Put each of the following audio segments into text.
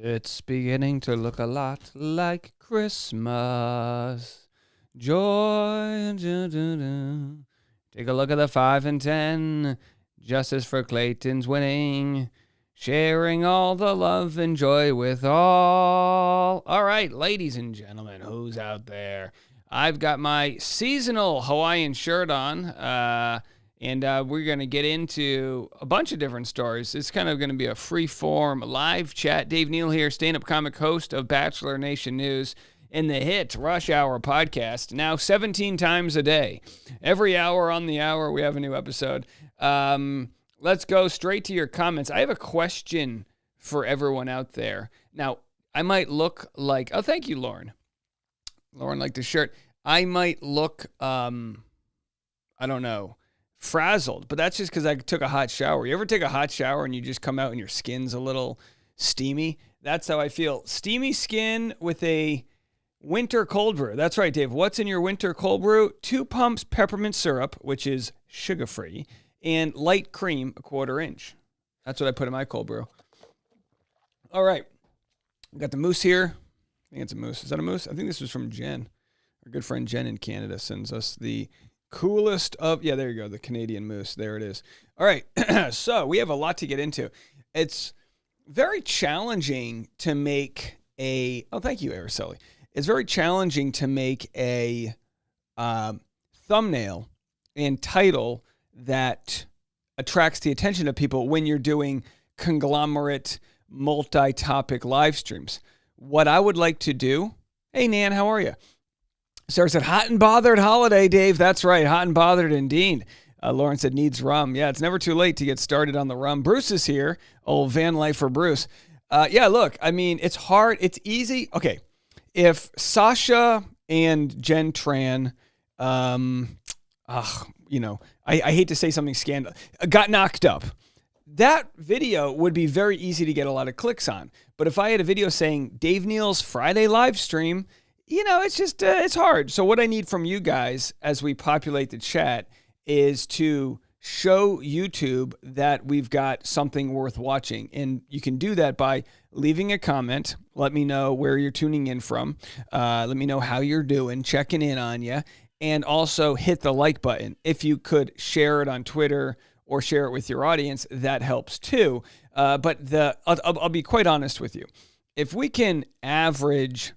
It's beginning to look a lot like Christmas. Joy. Take a look at the 5 and 10. Justice for Clayton's winning. Sharing all the love and joy with all. All right, ladies and gentlemen, who's out there? I've got my seasonal Hawaiian shirt on, and we're going to get into a bunch of different stories. It's kind of going to be a free-form live chat. Dave Neal here, stand-up comic host of Bachelor Nation News in the hit Rush Hour podcast, now 17 times a day. Every hour on the hour, we have a new episode. Let's go straight to your comments. I have a question for everyone out there. Now, I might look like, oh, thank you, Lauren. Lauren liked the shirt. I might look, I don't know, frazzled, but that's just because I took a hot shower. You ever take a hot shower and you just come out and your skin's a little steamy? That's how I feel. Steamy skin with a winter cold brew. That's right, Dave. What's in your winter cold brew? 2 pumps peppermint syrup, which is sugar-free, and light cream, 1/4 inch. That's what I put in my cold brew. All right. We got the moose here. I think it's a moose. Is that a moose? I think this was from Jen. Our good friend Jen in Canada sends us the coolest of, yeah, there you go, the Canadian moose. There it is. All right. So we have a lot to get into. It's very challenging to make a, oh, thank you, Araceli. It's very challenging to make a thumbnail and title that attracts the attention of people when you're doing conglomerate, multi-topic live streams. What I would like to do, hey, Nan, how are you? Sarah said, hot and bothered holiday, Dave. That's right, hot and bothered indeed. Lauren said, needs rum. Yeah, it's never too late to get started on the rum. Bruce is here, old van life for Bruce. Yeah, look, I mean, it's hard. It's easy. Okay, if Sasha and Jen Tran, you know, I hate to say something scandalous, got knocked up. That video would be very easy to get a lot of clicks on. But if I had a video saying Dave Neal's Friday live stream, you know, it's just, it's hard. So what I need from you guys as we populate the chat is to show YouTube that we've got something worth watching. And you can do that by leaving a comment. Let me know where you're tuning in from. Let me know how you're doing, checking in on you. And also hit the like button. If you could share it on Twitter or share it with your audience, that helps too. But I'll be quite honest with you. If we can average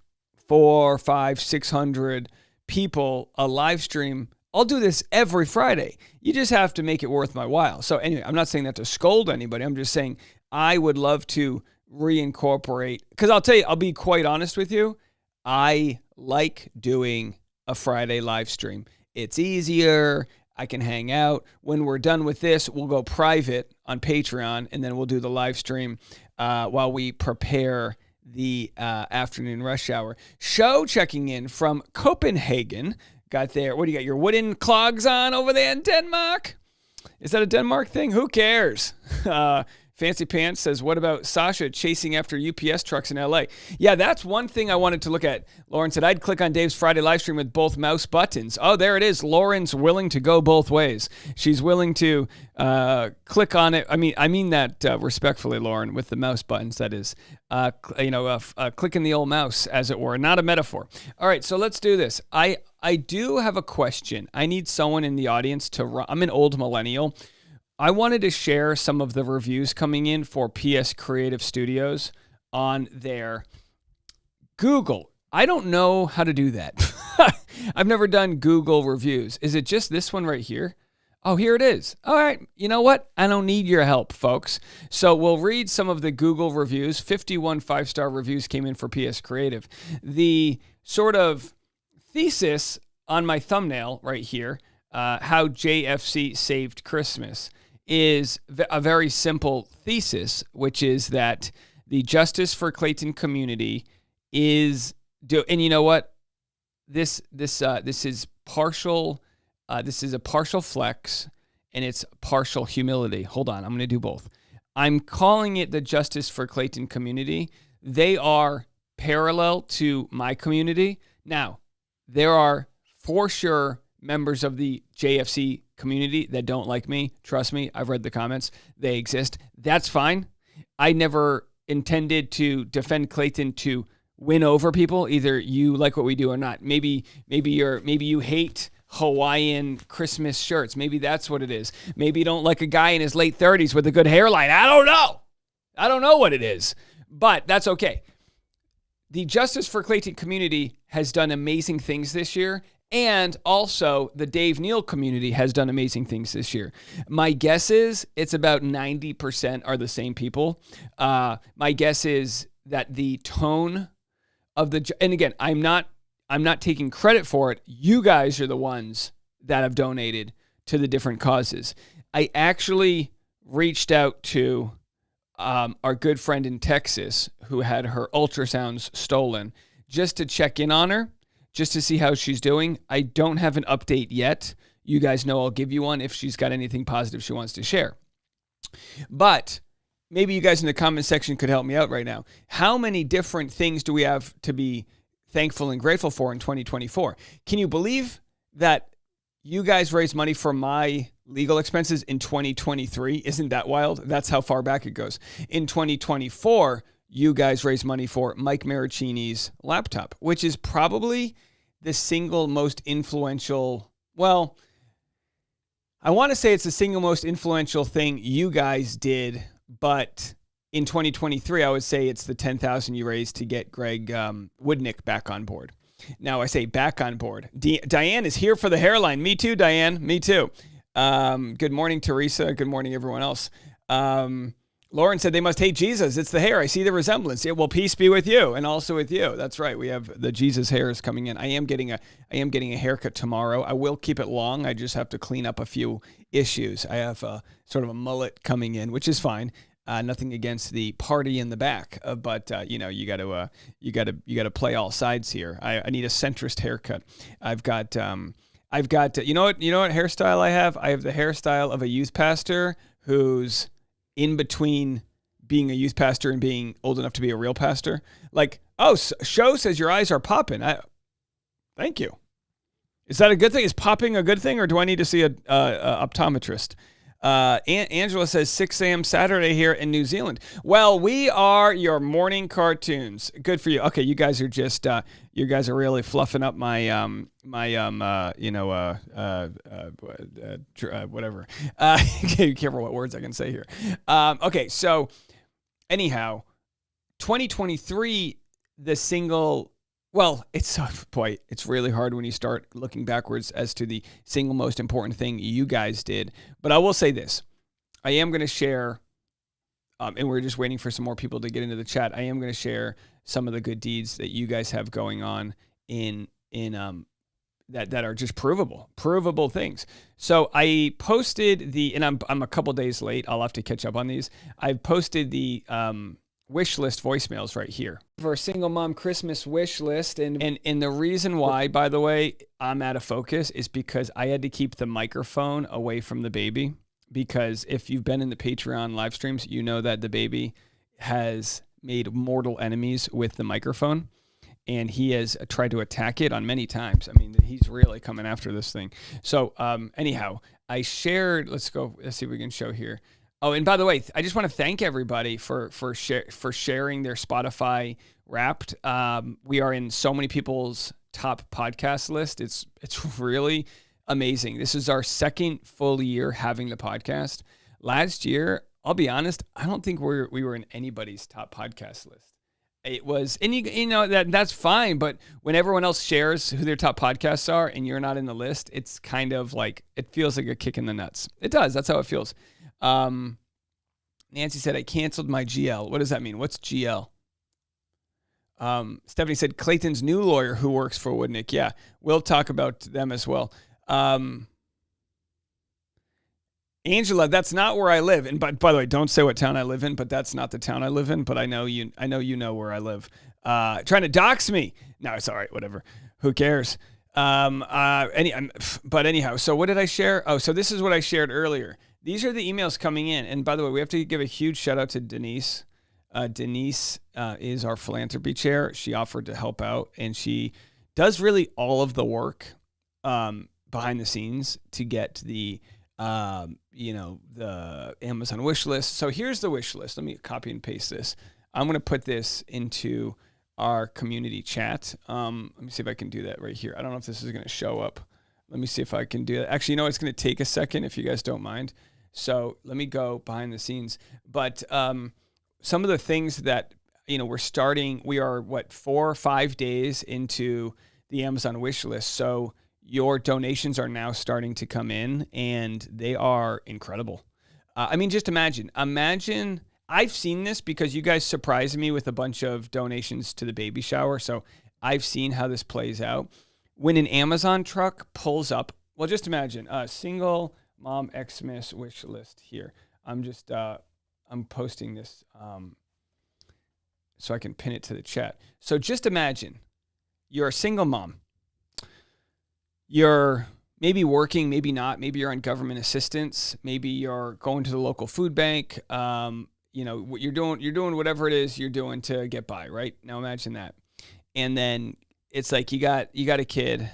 400, 500, 600 people a live stream, I'll do this every Friday. You just have to make it worth my while. So anyway, I'm not saying that to scold anybody. I'm just saying I would love to reincorporate, because I'll tell you, I'll be quite honest with you. I like doing a Friday live stream. It's easier. I can hang out. When we're done with this, we'll go private on Patreon, and then we'll do the live stream while we prepare the afternoon rush hour. Show checking in from Copenhagen. Got there. What do you got? Your wooden clogs on over there in Denmark? Is that a Denmark thing? Who cares? Fancy Pants says, what about Sasha chasing after UPS trucks in LA? Yeah, that's one thing I wanted to look at. Lauren said, I'd click on Dave's Friday live stream with both mouse buttons. Oh, there it is. Lauren's willing to go both ways. She's willing to click on it. I mean that respectfully, Lauren, with the mouse buttons, that is. Clicking the old mouse, as it were, not a metaphor. All right, so let's do this. I do have a question. I need someone in the audience to run. I'm an old millennial. I wanted to share some of the reviews coming in for PS Creative Studios on their Google. I don't know how to do that. I've never done Google reviews. Is it just this one right here? Oh, here it is. All right. You know what? I don't need your help, folks. So we'll read some of the Google reviews. 51 5-star reviews came in for PS Creative. The sort of thesis on my thumbnail right here, how JFC saved Christmas, is a very simple thesis, which is that the Justice for Clayton community is and you know what? This is partial. This is a partial flex, and it's partial humility. Hold on, I'm going to do both. I'm calling it the Justice for Clayton community. They are parallel to my community. Now, there are for sure members of the JFC community that don't like me. Trust me, I've read the comments. They exist. That's fine. I never intended to defend Clayton to win over people. Either you like what we do or not. Maybe you hate Hawaiian Christmas shirts. Maybe that's what it is. Maybe you don't like a guy in his late 30s with a good hairline. I don't know what it is, but that's okay. The Justice for Clayton community has done amazing things this year, and also the Dave Neal community has done amazing things this year. My guess is it's about 90% are the same people. My guess is that the tone of and again, I'm not taking credit for it. You guys are the ones that have donated to the different causes. I actually reached out to our good friend in Texas who had her ultrasounds stolen just to check in on her, just to see how she's doing. I don't have an update yet. You guys know I'll give you one if she's got anything positive she wants to share. But maybe you guys in the comment section could help me out right now. How many different things do we have to be thankful and grateful for in 2024? Can you believe that you guys raised money for my legal expenses in 2023? Isn't that wild? That's how far back it goes. In 2024, you guys raised money for Mike Maricini's laptop, which is probably the single most influential, well, I want to say it's the single most influential thing you guys did, but in 2023, I would say it's the $10,000 you raised to get Greg Woodnick back on board. Now I say back on board. Diane is here for the hairline. Me too, Diane. Me too. Good morning, Teresa. Good morning, everyone else. Lauren said they must hate Jesus. It's the hair. I see the resemblance. Yeah, well, peace be with you and also with you. That's right. We have the Jesus hairs coming in. I am getting a haircut tomorrow. I will keep it long. I just have to clean up a few issues. I have sort of a mullet coming in, which is fine. Nothing against the party in the back, but you got to play all sides here. I need a centrist haircut. I've got you know what hairstyle I have? I have the hairstyle of a youth pastor who's in between being a youth pastor and being old enough to be a real pastor. Like, show says your eyes are popping. Thank you. Is that a good thing? Is popping a good thing, or do I need to see a optometrist? Angela says 6 a.m. Saturday here in New Zealand. Well, we are your morning cartoons. Good for you. Okay, you guys are just you guys are really fluffing up my whatever. Be careful what words I can say here. Okay, so anyhow, 2023, the single. Well, it's really hard when you start looking backwards as to the single most important thing you guys did. But I will say this. I am going to share, and we're just waiting for some more people to get into the chat. I am going to share some of the good deeds that you guys have going on in that are just provable things. So I posted and I'm a couple days late. I'll have to catch up on these. I posted the wish list voicemails right here for a single mom Christmas wish list. And the reason why, by the way, I'm out of focus is because I had to keep the microphone away from the baby, because if you've been in the Patreon live streams, you know that the baby has made mortal enemies with the microphone, and he has tried to attack it on many times. I mean, he's really coming after this thing. So anyhow, I shared, let's see if we can show here. Oh, and by the way, I just want to thank everybody for sharing their Spotify Wrapped. We are in so many people's top podcast list. It's really amazing. This is our second full year having the podcast. Last year, I'll be honest, I don't think we were in anybody's top podcast list. It was, and you know that's fine, but when everyone else shares who their top podcasts are and you're not in the list, it's kind of like, it feels like a kick in the nuts. It does. That's how it feels. Nancy said, I canceled my GL. What does that mean? What's GL? Stephanie said, Clayton's new lawyer who works for Woodnick. Yeah, we'll talk about them as well. Angela, that's not where I live. And by the way, don't say what town I live in, but that's not the town I live in. But I know you know where I live. Trying to dox me. No, it's all right. Whatever. Who cares? But anyhow, so what did I share? Oh, so this is what I shared earlier. These are the emails coming in. And by the way, we have to give a huge shout out to Denise. Denise is our philanthropy chair. She offered to help out, and she does really all of the work behind the scenes to get the Amazon wish list. So here's the wish list. Let me copy and paste this. I'm going to put this into our community chat. Let me see if I can do that right here. I don't know if this is going to show up. Let me see if I can do that. Actually, it's going to take a second if you guys don't mind. So let me go behind the scenes. But some of the things that, we are 4 or 5 days into the Amazon wish list. So your donations are now starting to come in, and they are incredible. Just imagine, I've seen this because you guys surprised me with a bunch of donations to the baby shower. So I've seen how this plays out. When an Amazon truck pulls up, well, just imagine a single mom Xmas wish list here. I'm posting this so I can pin it to the chat. So just imagine you're a single mom. You're maybe working, maybe not. Maybe you're on government assistance. Maybe you're going to the local food bank. What you're doing whatever it is you're doing to get by, right? Now imagine that. And then it's like you got a kid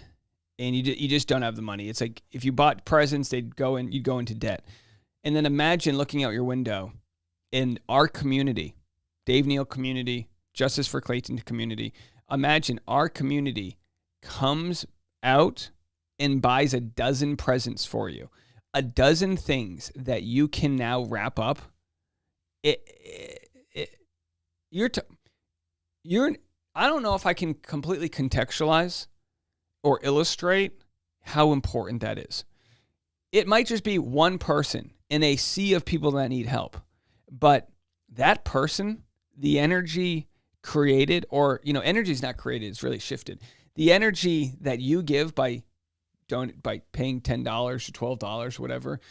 and you just don't have the money. It's like if you bought presents, you'd go into debt. And then imagine looking out your window in our community, Dave Neal community, Justice for Clayton community. Imagine our community comes out and buys a dozen presents for you, a dozen things that you can now wrap up. I don't know if I can completely contextualize or illustrate how important that is. It might just be one person in a sea of people that need help, but that person, the energy created, or energy is not created, it's really shifted. The energy that you give by paying $10 or $12, whatever,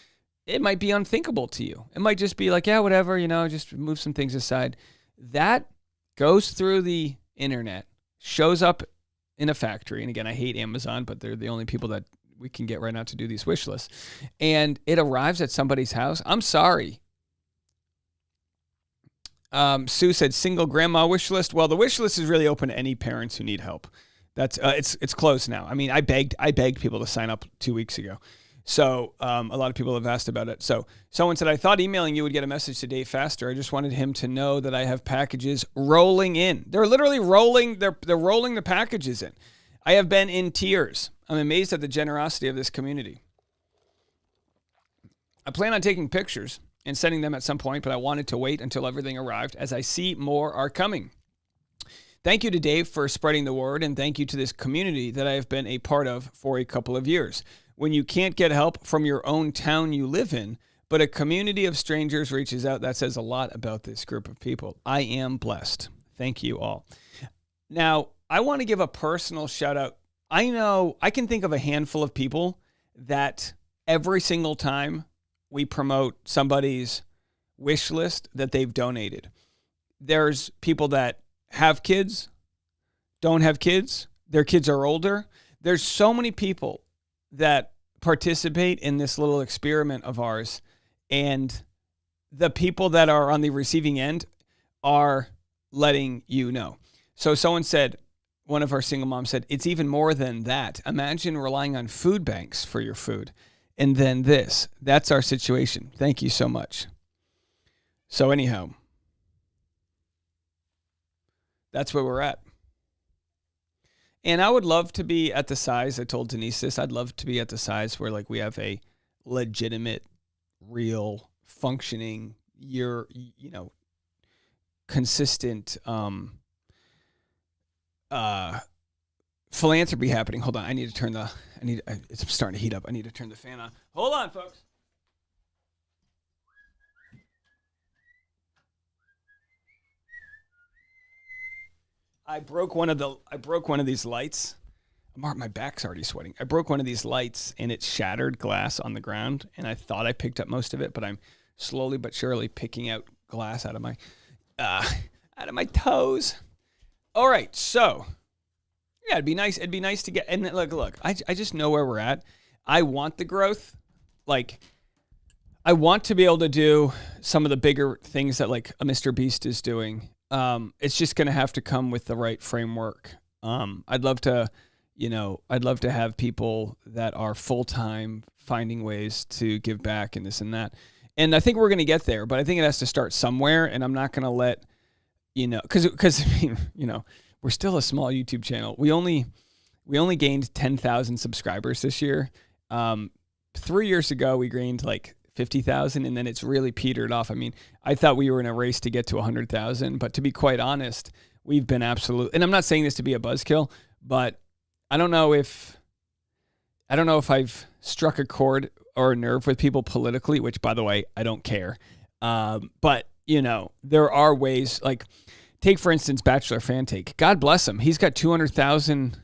it might be unthinkable to you. It might just be like, yeah, whatever, just move some things aside. That goes through the internet, shows up in a factory. And again, I hate Amazon, but they're the only people that we can get right now to do these wish lists. And it arrives at somebody's house. I'm sorry. Sue said single grandma wish list. Well, the wish list is really open to any parents who need help. That's it's closed now. I begged people to sign up 2 weeks ago. So a lot of people have asked about it. So someone said, I thought emailing you would get a message to Dave faster. I just wanted him to know that I have packages rolling in. They're literally rolling. They're rolling the packages in. I have been in tears. I'm amazed at the generosity of this community. I plan on taking pictures and sending them at some point, but I wanted to wait until everything arrived as I see more are coming. Thank you to Dave for spreading the word, and thank you to this community that I have been a part of for a couple of years. When you can't get help from your own town you live in, but a community of strangers reaches out, that says a lot about this group of people. I am blessed. Thank you all. Now, I want to give a personal shout out. I know I can think of a handful of people that every single time we promote somebody's wish list that they've donated. There's people that have kids, don't have kids, their kids are older. There's so many people that participate in this little experiment of ours, and the people that are on the receiving end are letting you know. So someone said, one of our single moms said, it's even more than that. Imagine relying on food banks for your food. And then that's our situation. Thank you so much. So anyhow, that's where we're at. And I would love to be at the size, I told Denise this, I'd love to be at the size where like we have a legitimate, real, functioning, consistent philanthropy happening. Hold on, it's starting to heat up. I need to turn the fan on. Hold on, folks. I broke one of these lights. My back's already sweating. I broke one of these lights and it shattered glass on the ground, and I thought I picked up most of it, but I'm slowly but surely picking out glass out of my toes. All right, so yeah, it'd be nice. It'd be nice to get. And look. I just know where we're at. I want the growth. Like, I want to be able to do some of the bigger things that like a Mr. Beast is doing. It's just going to have to come with the right framework. I'd love to have people that are full-time finding ways to give back and this and that. And I think we're going to get there, but I think it has to start somewhere. And I'm not going to let because I mean, we're still a small YouTube channel. We only gained 10,000 subscribers this year. 3 years ago, we gained like 50,000, and then it's really petered off. I mean, I thought we were in a race to get to 100,000, but to be quite honest, we've been and I'm not saying this to be a buzzkill, but I don't know if I've struck a chord or a nerve with people politically, which, by the way, I don't care. But there are ways, like, take, for instance, Bachelor Fan Take. God bless him. He's got 200,000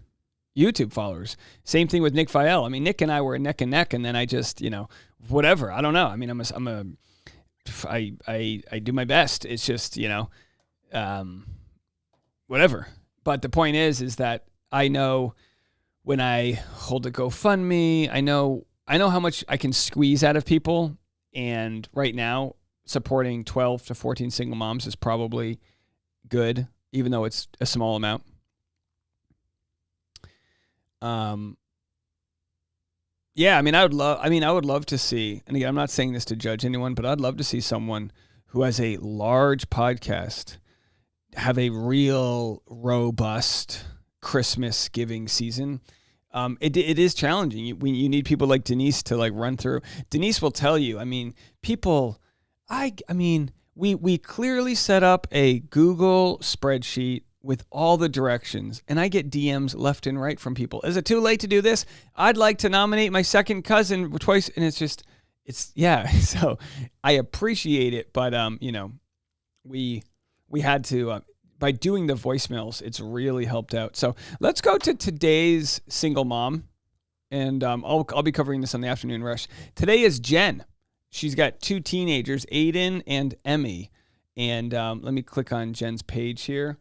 YouTube followers. Same thing with Nick Vielle. I mean, Nick and I were neck and neck, and then I just, whatever. I don't know. I mean, I do my best. It's just, whatever. But the point is that I know when I hold a GoFundMe, I know how much I can squeeze out of people. And right now, supporting 12 to 14 single moms is probably good, even though it's a small amount. Yeah, I would love to see, and again, I'm not saying this to judge anyone, but I'd love to see someone who has a large podcast have a real robust Christmas giving season. It is challenging. You need people like Denise to like run through. Denise will tell you, I mean, we clearly set up a Google spreadsheet with all the directions, and I get DMs left and right from people. Is it too late to do this? I'd like to nominate my second cousin twice. And yeah. So I appreciate it, but we had to, by doing the voicemails, it's really helped out. So let's go to today's single mom, and I'll be covering this on the afternoon rush. Today is Jen. She's got 2 teenagers, Aiden and Emmy. And let me click on Jen's page here.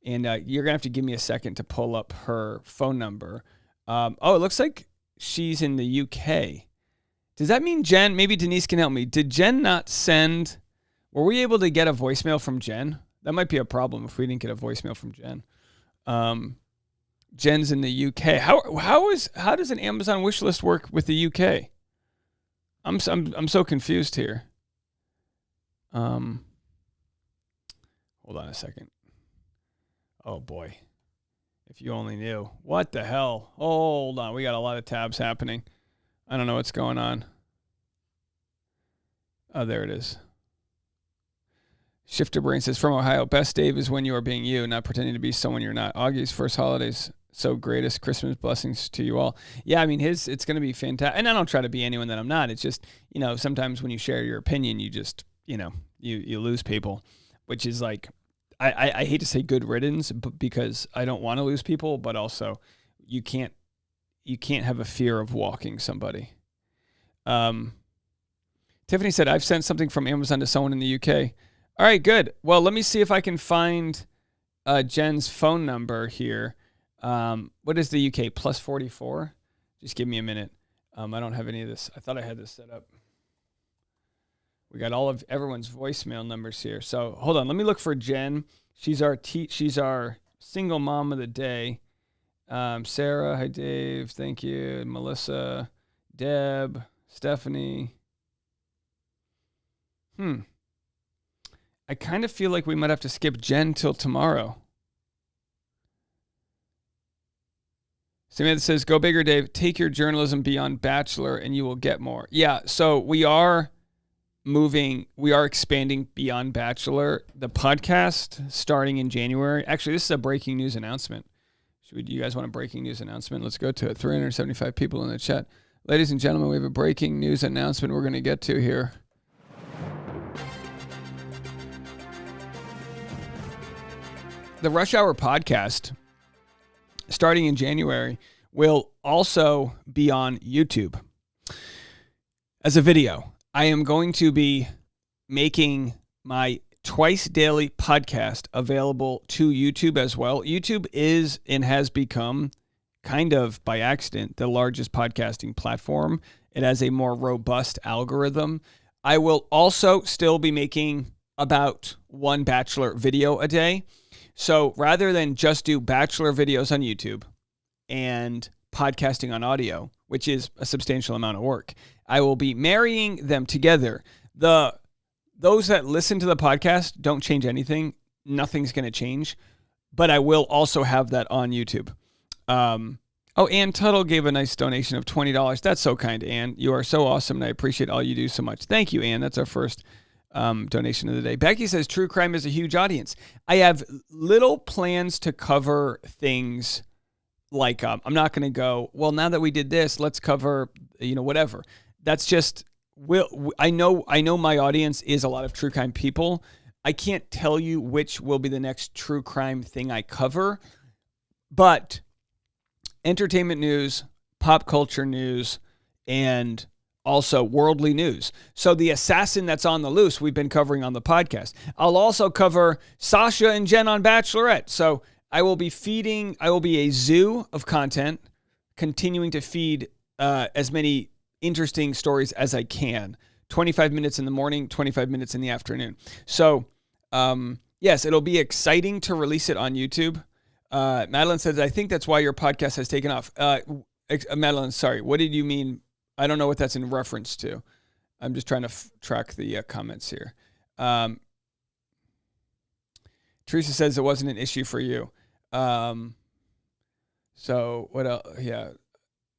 And you're going to have to give me a second to pull up her phone number. It looks like she's in the UK. Does that mean Jen, maybe Denise can help me. Did Jen not were we able to get a voicemail from Jen? That might be a problem if we didn't get a voicemail from Jen. Jen's in the UK. How does an Amazon wish list work with the UK? I'm so confused here. Hold on a second. Oh boy. If you only knew. What the hell? Hold on. We got a lot of tabs happening. I don't know what's going on. Oh, there it is. Shifter Brain says, from Ohio, best Dave is when you are being you, not pretending to be someone you're not. Augie's first holidays, so greatest Christmas blessings to you all. Yeah, I mean, it's going to be fantastic. And I don't try to be anyone that I'm not. It's just, sometimes when you share your opinion, you just, you lose people, which is like, I hate to say good riddance, but because I don't want to lose people, but also you can't have a fear of walking somebody. Tiffany said, I've sent something from Amazon to someone in the UK. All right, good. Well, let me see if I can find Jen's phone number here. What is the UK? Plus 44? Just give me a minute. I don't have any of this. I thought I had this set up. We got all of everyone's voicemail numbers here. So hold on. Let me look for Jen. She's our single mom of the day. Sarah, hi Dave. Thank you. Melissa, Deb, Stephanie. I kind of feel like we might have to skip Jen till tomorrow. Samantha says, go bigger, Dave. Take your journalism beyond Bachelor and you will get more. Yeah, so we are expanding beyond Bachelor. The podcast starting in January. Actually, this is a breaking news announcement. Do you guys want a breaking news announcement? Let's go to it. 375 people in the chat. Ladies and gentlemen, we have a breaking news announcement we're going to get to here. The Rush Hour podcast, starting in January, will also be on YouTube as a video. I am going to be making my twice daily podcast available to YouTube as well. YouTube is and has become, kind of by accident, the largest podcasting platform. It has a more robust algorithm. I will also still be making about one Bachelor video a day. So rather than just do Bachelor videos on YouTube and podcasting on audio, which is a substantial amount of work, I will be marrying them together. Those that listen to the podcast don't change anything. nothing's going to change. But I will also have that on YouTube. Ann Tuttle gave a nice donation of $20. That's so kind, Ann. You are so awesome, and I appreciate all you do so much. Thank you, Ann. That's our first donation of the day. Becky says, true crime is a huge audience. I have little plans to cover things like, I'm not going to go, well, now that we did this, let's cover, whatever. That's just, I know my audience is a lot of true crime people. I can't tell you which will be the next true crime thing I cover, but entertainment news, pop culture news, and also worldly news. So the assassin that's on the loose, we've been covering on the podcast. I'll also cover Sasha and Jen on Bachelorette. So I will be a zoo of content, continuing to feed as many interesting stories as I can. 25 minutes in the morning, 25 minutes in the afternoon. So, yes, it'll be exciting to release it on YouTube. Madeline says, I think that's why your podcast has taken off. Madeline, sorry, what did you mean? I don't know what that's in reference to. I'm just trying to track the comments here. Teresa says it wasn't an issue for you. So what else? Yeah.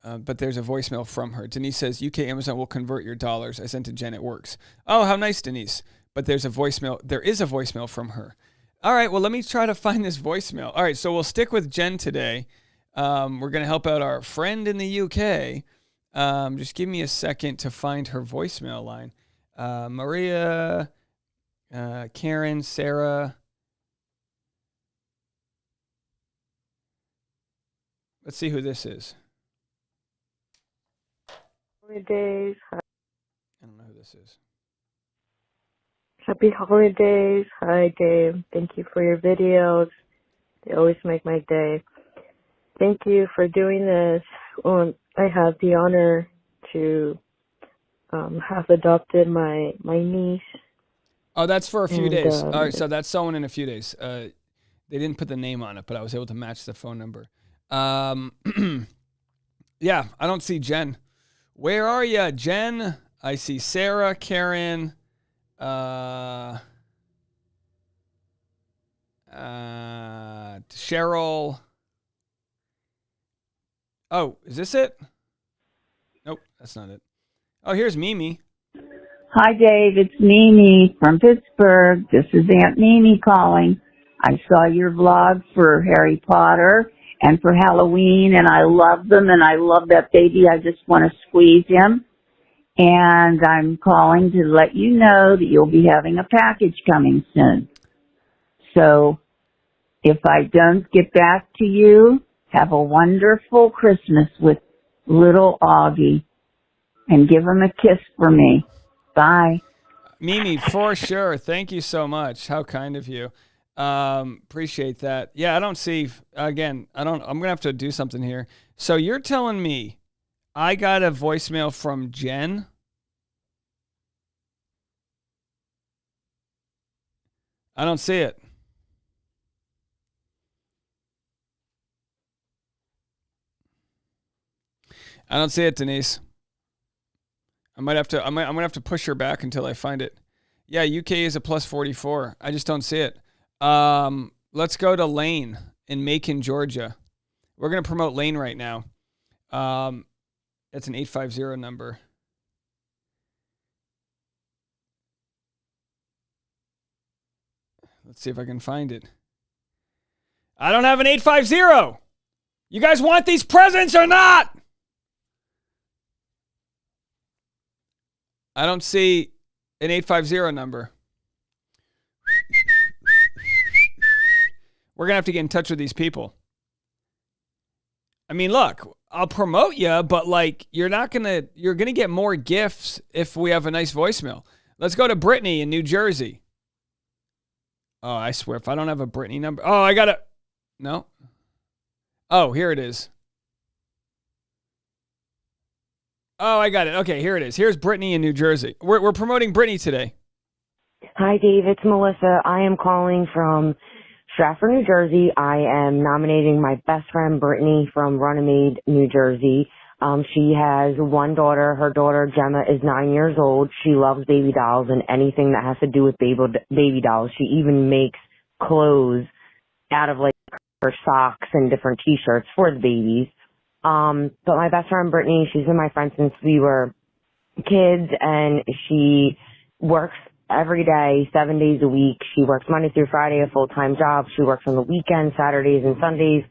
But there's a voicemail from her. Denise says, UK Amazon will convert your dollars. I sent to Jen. It works. Oh, how nice, Denise. But there's a voicemail. There is a voicemail from her. All right, well, let me try to find this voicemail. All right, so we'll stick with Jen today. We're going to help out our friend in the UK. Just give me a second to find her voicemail line. Maria, Karen, Sarah. Let's see who this is. Holidays. I don't know who this is. Happy holidays. Hi, Dave. Thank you for your videos. They always make my day. Thank you for doing this. I have the honor to have adopted my niece. Oh, that's for a few days. All right, so that's someone in a few days. They didn't put the name on it, but I was able to match the phone number. Yeah, I don't see Jen. Where are you, Jen? I see Sarah, Karen, Cheryl. Oh, is this it? Nope, that's not it. Oh, here's Mimi. Hi, Dave. It's Mimi from Pittsburgh. This is Aunt Mimi calling. I saw your vlog for Harry Potter and for Halloween, and I love them, and I love that baby. I just want to squeeze him. And I'm calling to let you know that you'll be having a package coming soon. So if I don't get back to you, have a wonderful Christmas with little Augie, and give him a kiss for me. Bye. Mimi, for sure. Thank you so much. How kind of you. Appreciate that. Yeah, I don't see, again, I'm going to have to do something here. So you're telling me I got a voicemail from Jen? I don't see it. I don't see it, Denise. I'm gonna have to push her back until I find it. Yeah, UK is a plus 44. I just don't see it. Let's go to Lane in Macon, Georgia. We're gonna promote Lane right now. It's an 850 number. Let's see if I can find it. I don't have an 850. You guys want these presents or not? I don't see an 850 number. We're going to have to get in touch with these people. I mean, look, I'll promote you, but like you're going to get more gifts if we have a nice voicemail. Let's go to Brittany in New Jersey. Oh, I swear, if I don't have a Brittany number. Oh, I got it. No. Oh, here it is. Oh, I got it. Okay, here it is. Here's Brittany in New Jersey. We're promoting Brittany today. Hi, Dave. It's Melissa. I am calling from Stratford, New Jersey. I am nominating my best friend, Brittany, from Runnymede, New Jersey. She has one daughter. Her daughter, Gemma, is 9 years old. She loves baby dolls and anything that has to do with baby dolls. She even makes clothes out of like her socks and different t-shirts for the babies. But my best friend Brittany, she's been my friend since we were kids, and she works every day, 7 days a week. She works Monday through Friday, a full-time job. She works on the weekends, Saturdays and Sundays.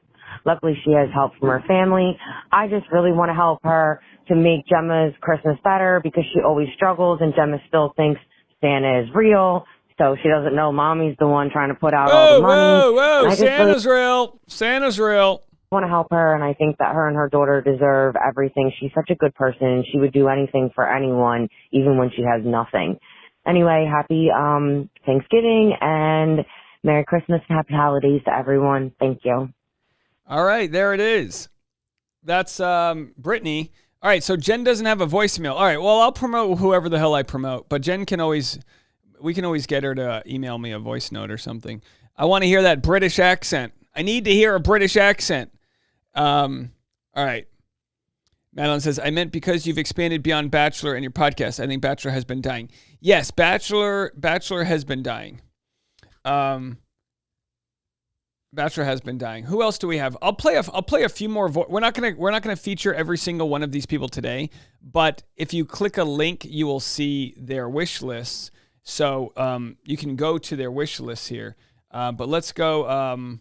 Luckily, she has help from her family. I just really want to help her to make Gemma's Christmas better, because she always struggles, and Gemma still thinks Santa is real. So she doesn't know Mommy's the one trying to put out all the money. Whoa, Santa's real. Santa's real. I want to help her, and I think that her and her daughter deserve everything. She's such a good person. She would do anything for anyone, even when she has nothing. Anyway, happy Thanksgiving and Merry Christmas and Happy Holidays to everyone. Thank you. All right, there it is. That's Brittany. All right, so Jen doesn't have a voicemail. All right, well, I'll promote whoever the hell I promote, but Jen can always, we can always get her to email me a voice note or something. I want to hear that British accent. I need to hear a British accent. All right. Madeline says, I meant because you've expanded beyond Bachelor and your podcast. I think Bachelor has been dying. Yes, Bachelor has been dying. Bachelor has been dying. Who else do we have? I'll play a few more. We're not gonna feature every single one of these people today, but if you click a link, you will see their wish lists. So you can go to their wish lists here. But let's go.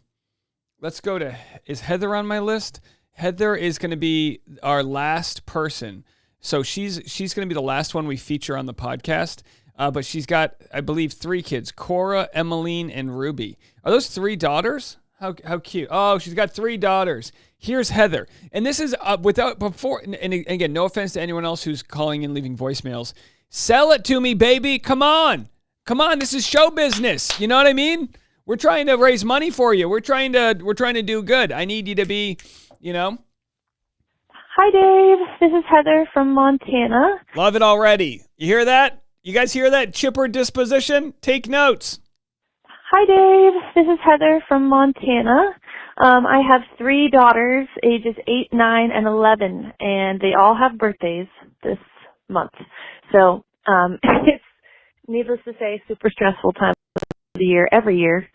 Let's go to. Is Heather on my list? Heather is going to be our last person. So she's going to be the last one we feature on the podcast. But she's got, I believe, 3 kids: Cora, Emmeline, and Ruby. Are those 3 daughters? How cute! Oh, she's got 3 daughters. Here's Heather, and this is without before. And again, no offense to anyone else who's calling and leaving voicemails. Sell it to me, baby. Come on. This is show business. You know what I mean? We're trying to raise money for you. We're trying to do good. I need you to be, you know. Hi, Dave. This is Heather from Montana. Love it already. You hear that? You guys hear that chipper disposition? Take notes. Hi, Dave. This is Heather from Montana. I have 3 daughters, ages 8, 9, and 11, and they all have birthdays this month. So it's, needless to say, super stressful time of the year, every year.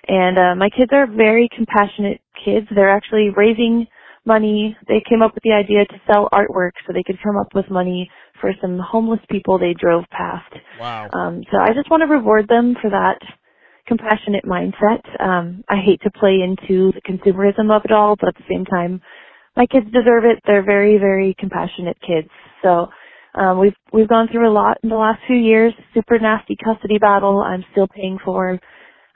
And my kids are very compassionate kids. They're actually raising money. They came up with the idea to sell artwork so they could come up with money for some homeless people they drove past. Wow. So I just want to reward them for that compassionate mindset. I hate to play into the consumerism of it all, but at the same time, my kids deserve it. They're very, very compassionate kids. So we've gone through a lot in the last few years. Super nasty custody battle I'm still paying for.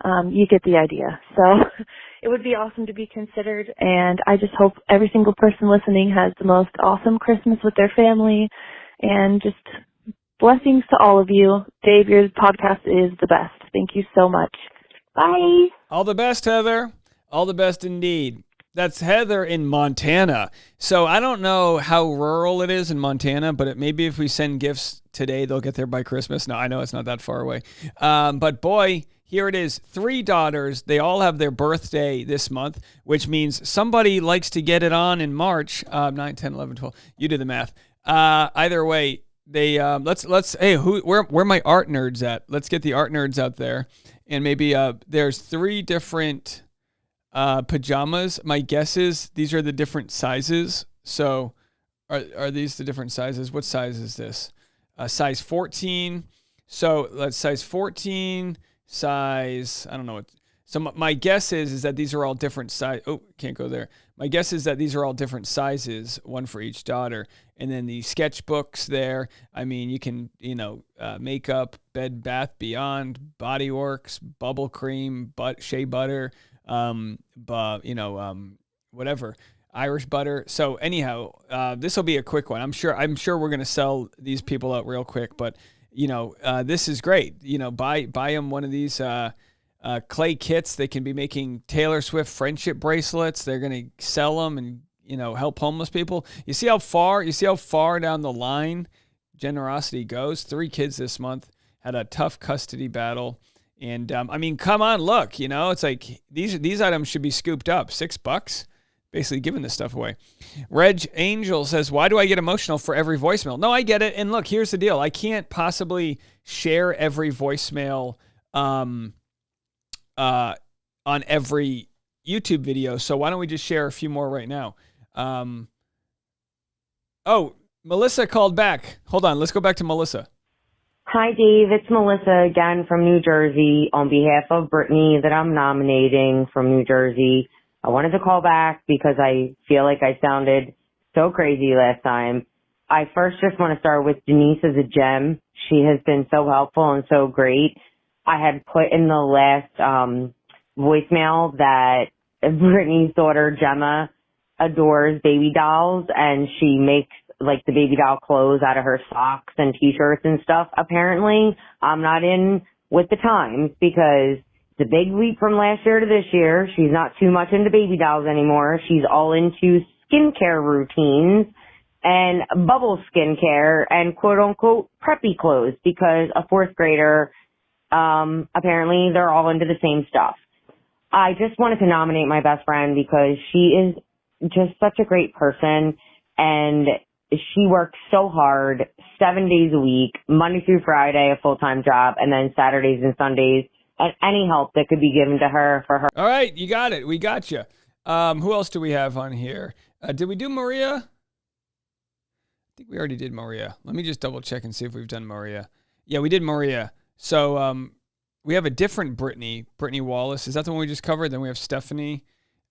You get the idea. So it would be awesome to be considered, and I just hope every single person listening has the most awesome Christmas with their family, and just blessings to all of you. Dave, your podcast is the best. Thank you so much. Bye. All the best, Heather. All the best indeed. That's Heather in Montana. So I don't know how rural it is in Montana, but maybe if we send gifts today, they'll get there by Christmas. No, I know it's not that far away. But boy, here it is. 3 daughters. They all have their birthday this month, which means somebody likes to get it on in March. 9, 10, 11, 12. You do the math. Either way, they let's hey, where my art nerds at? Let's get the art nerds out there. And maybe there's 3 different pajamas. My guess is these are the different sizes. So are these the different sizes? What size is this? Size 14. So let's size 14, size, I don't know what. So my guess is that these are all different size. Oh, can't go there. My guess is that these are all different sizes, one for each daughter. And then the sketchbooks there. I mean, you can, makeup, Bed Bath Beyond, Body Works, Bubble Cream, Shea Butter, whatever, Irish Butter. So anyhow, this will be a quick one. I'm sure we're gonna sell these people out real quick. But this is great. Buy them one of these clay kits. They can be making Taylor Swift friendship bracelets. They're gonna sell them and help homeless people. You see how far down the line generosity goes. 3 kids this month had a tough custody battle. And come on, look, it's like these items should be scooped up. $6, basically giving this stuff away. Reg Angel says, why do I get emotional for every voicemail? No, I get it. And look, here's the deal. I can't possibly share every voicemail on every YouTube video. So why don't we just share a few more right now? Melissa called back. Hold on. Let's go back to Melissa. Hi, Dave. It's Melissa again from New Jersey on behalf of Brittany that I'm nominating from New Jersey. I wanted to call back because I feel like I sounded so crazy last time. I first just want to start with Denise as a gem. She has been so helpful and so great. I had put in the last voicemail that Brittany's daughter, Gemma, adores baby dolls, and she makes like the baby doll clothes out of her socks and t-shirts and stuff. Apparently, I'm not in with the times because it's a big leap from last year to this year. She's not too much into baby dolls anymore. She's all into skincare routines and bubble skincare and quote-unquote preppy clothes because a fourth grader, apparently they're all into the same stuff. I just wanted to nominate my best friend because she is just such a great person, and she works so hard 7 days a week, Monday through Friday, a full-time job, and then Saturdays and Sundays, and any help that could be given to her for her. All right, you got it. We got you. Who else do we have on here? Did we do Maria? I think we already did Maria. Let me just double check and see if we've done Maria. Yeah, we did Maria. So we have a different Brittany Wallace. Is that the one we just covered? Then we have Stephanie.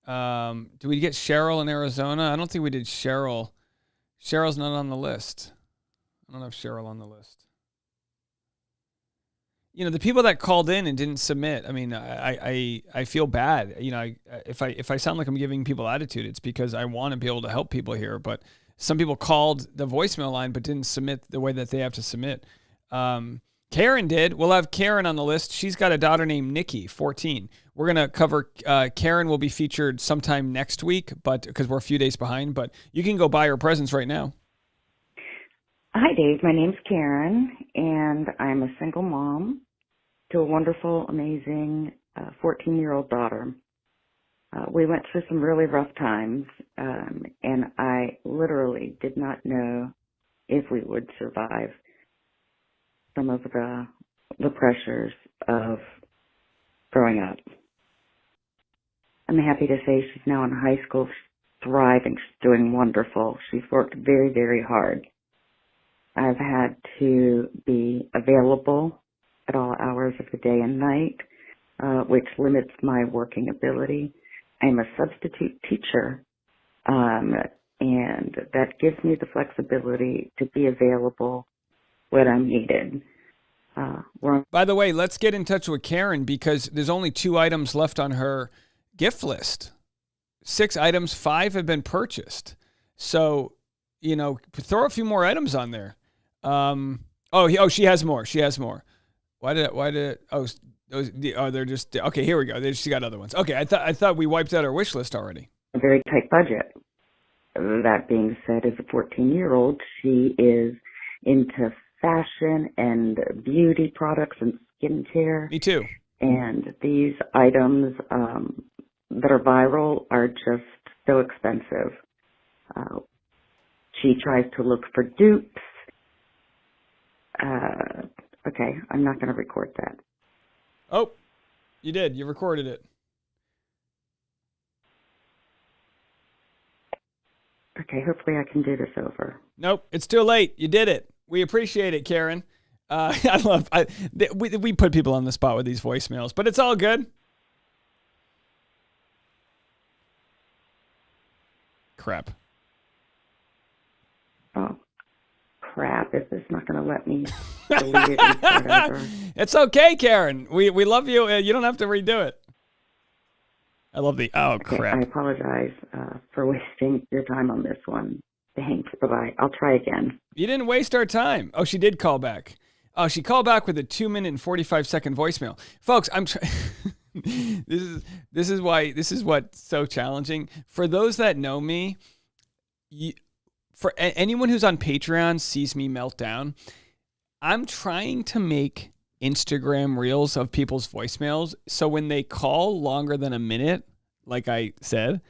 Do we get Cheryl in Arizona? I don't think we did Cheryl. Cheryl's not on the list. I don't have Cheryl on the list. You know, the people that called in and didn't submit, I mean, I feel bad. You know, if I sound like I'm giving people attitude, it's because I want to be able to help people here. But some people called the voicemail line but didn't submit the way that they have to submit. Karen did. We'll have Karen on the list. She's got a daughter named Nikki, 14. We're going to cover, Karen will be featured sometime next week, but because we're a few days behind, but you can go buy her presents right now. Hi, Dave. My name's Karen, and I'm a single mom to a wonderful, amazing 14-year-old daughter. We went through some really rough times, and I literally did not know if we would survive some of the pressures of growing up. I'm happy to say she's now in high school, she's thriving, she's doing wonderful. She's worked very, very hard. I've had to be available at all hours of the day and night, which limits my working ability. I'm a substitute teacher, and that gives me the flexibility to be available when I'm needed. By the way, let's get in touch with Karen because there's only 2 items left on her gift list. 6 items, 5 have been purchased. So, you know, throw a few more items on there. She has more. She has more. They're just, okay, here we go. She got other ones. Okay, I thought we wiped out our wish list already. A very tight budget. That being said, as a 14-year-old, she is into fashion and beauty products and skincare. Me too. And these items that are viral are just so expensive. She tries to look for dupes. Okay, I'm not going to record that. Oh, you did. You recorded it. Okay, hopefully I can do this over. Nope, it's too late. You did it. We appreciate it, Karen. We put people on the spot with these voicemails, but it's all good. Crap. Oh, crap. Is this not going to let me delete it and start over? It's okay, Karen. We love you. You don't have to redo it. I love the, crap. I apologize for wasting your time on this one. Thanks. Bye-bye. I'll try again. You didn't waste our time. Oh, she did call back. Oh, she called back with a 2-minute and 45-second voicemail. Folks, this is what's so challenging. For those that know me, for anyone who's on Patreon sees me melt down, I'm trying to make Instagram reels of people's voicemails. So when they call longer than a minute, like I said,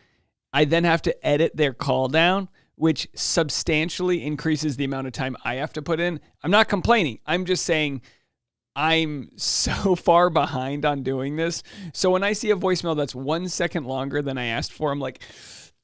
I then have to edit their call down, which substantially increases the amount of time I have to put in. I'm not complaining. I'm just saying I'm so far behind on doing this. So when I see a voicemail that's 1 second longer than I asked for, I'm like,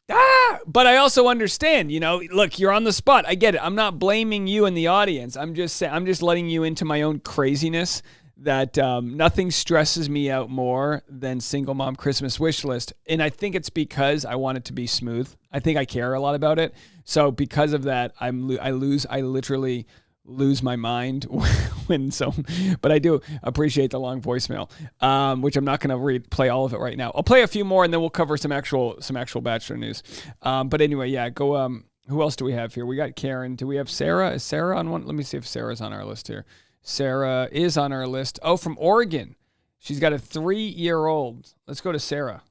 but I also understand, look, you're on the spot. I get it. I'm not blaming you in the audience. I'm just letting you into my own craziness that nothing stresses me out more than single mom Christmas wish list. And I think it's because I want it to be smooth. I think I care a lot about it. So because of that, I literally lose my mind but I do appreciate the long voicemail, which I'm not going to play all of it right now. I'll play a few more and then we'll cover some actual Bachelor news. But anyway, yeah, go. Who else do we have here? We got Karen. Do we have Sarah? Is Sarah on one? Let me see if Sarah's on our list here. Sarah is on our list. Oh, from Oregon. She's got a 3-year-old. Let's go to Sarah.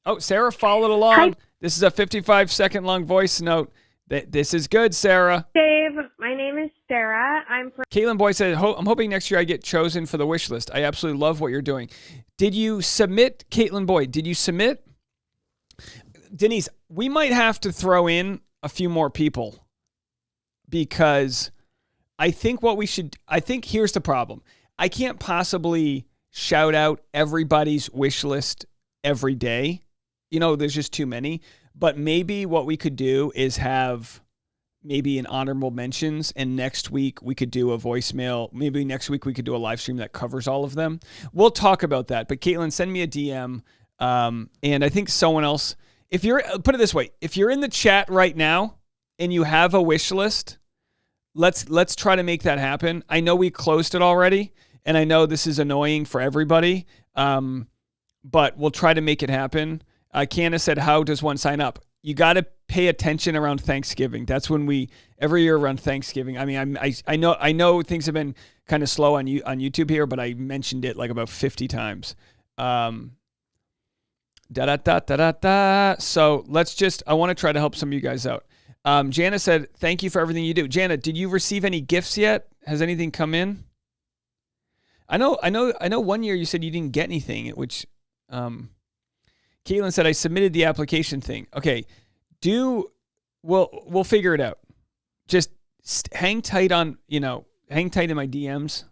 Oh, Sarah followed along. Hi. This is a 55-second long voice note. This is good, Sarah. Dave, my name is Sarah. I'm from... Caitlin Boyd said, I'm hoping next year I get chosen for the wish list. I absolutely love what you're doing. Did you submit, Caitlin Boyd, did you submit? Denise, we might have to throw in a few more people because I think here's the problem. I can't possibly shout out everybody's wish list every day. There's just too many. But maybe what we could do is have maybe an honorable mentions, and next week we could do a voicemail. Maybe next week we could do a live stream that covers all of them. We'll talk about that. But Caitlin, send me a DM. And I think someone else, put it this way, if you're in the chat right now and you have a wish list, let's try to make that happen. I know we closed it already, and I know this is annoying for everybody, but we'll try to make it happen. Candace said, how does one sign up? You got to pay attention around Thanksgiving. That's when every year around Thanksgiving. I mean, I know things have been kind of slow on YouTube here, but I mentioned it like about 50 times. So I want to try to help some of you guys out. Jana said, thank you for everything you do. Jana, did you receive any gifts yet? Has anything come in? I know 1 year you said you didn't get anything, which, Caitlin said, I submitted the application thing. Okay. We'll figure it out. Just hang tight in my DMs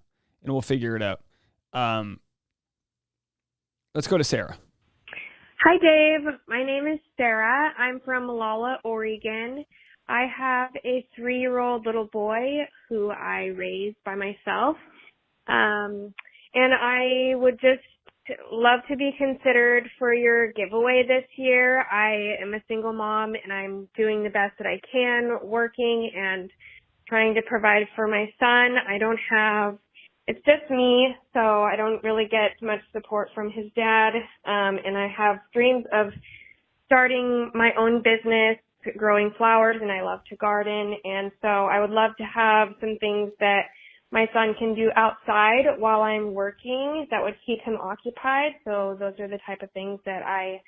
and we'll figure it out. Let's go to Sarah. Hi, Dave. My name is Sarah. I'm from Malala, Oregon. I have a 3-year-old little boy who I raised by myself. And I would just love to be considered for your giveaway this year. I am a single mom and I'm doing the best that I can, working and trying to provide for my son. It's just me, so I don't really get much support from his dad. And I have dreams of starting my own business, growing flowers, and I love to garden. And so I would love to have some things that my son can do outside while I'm working that would keep him occupied. So those are the type of things that I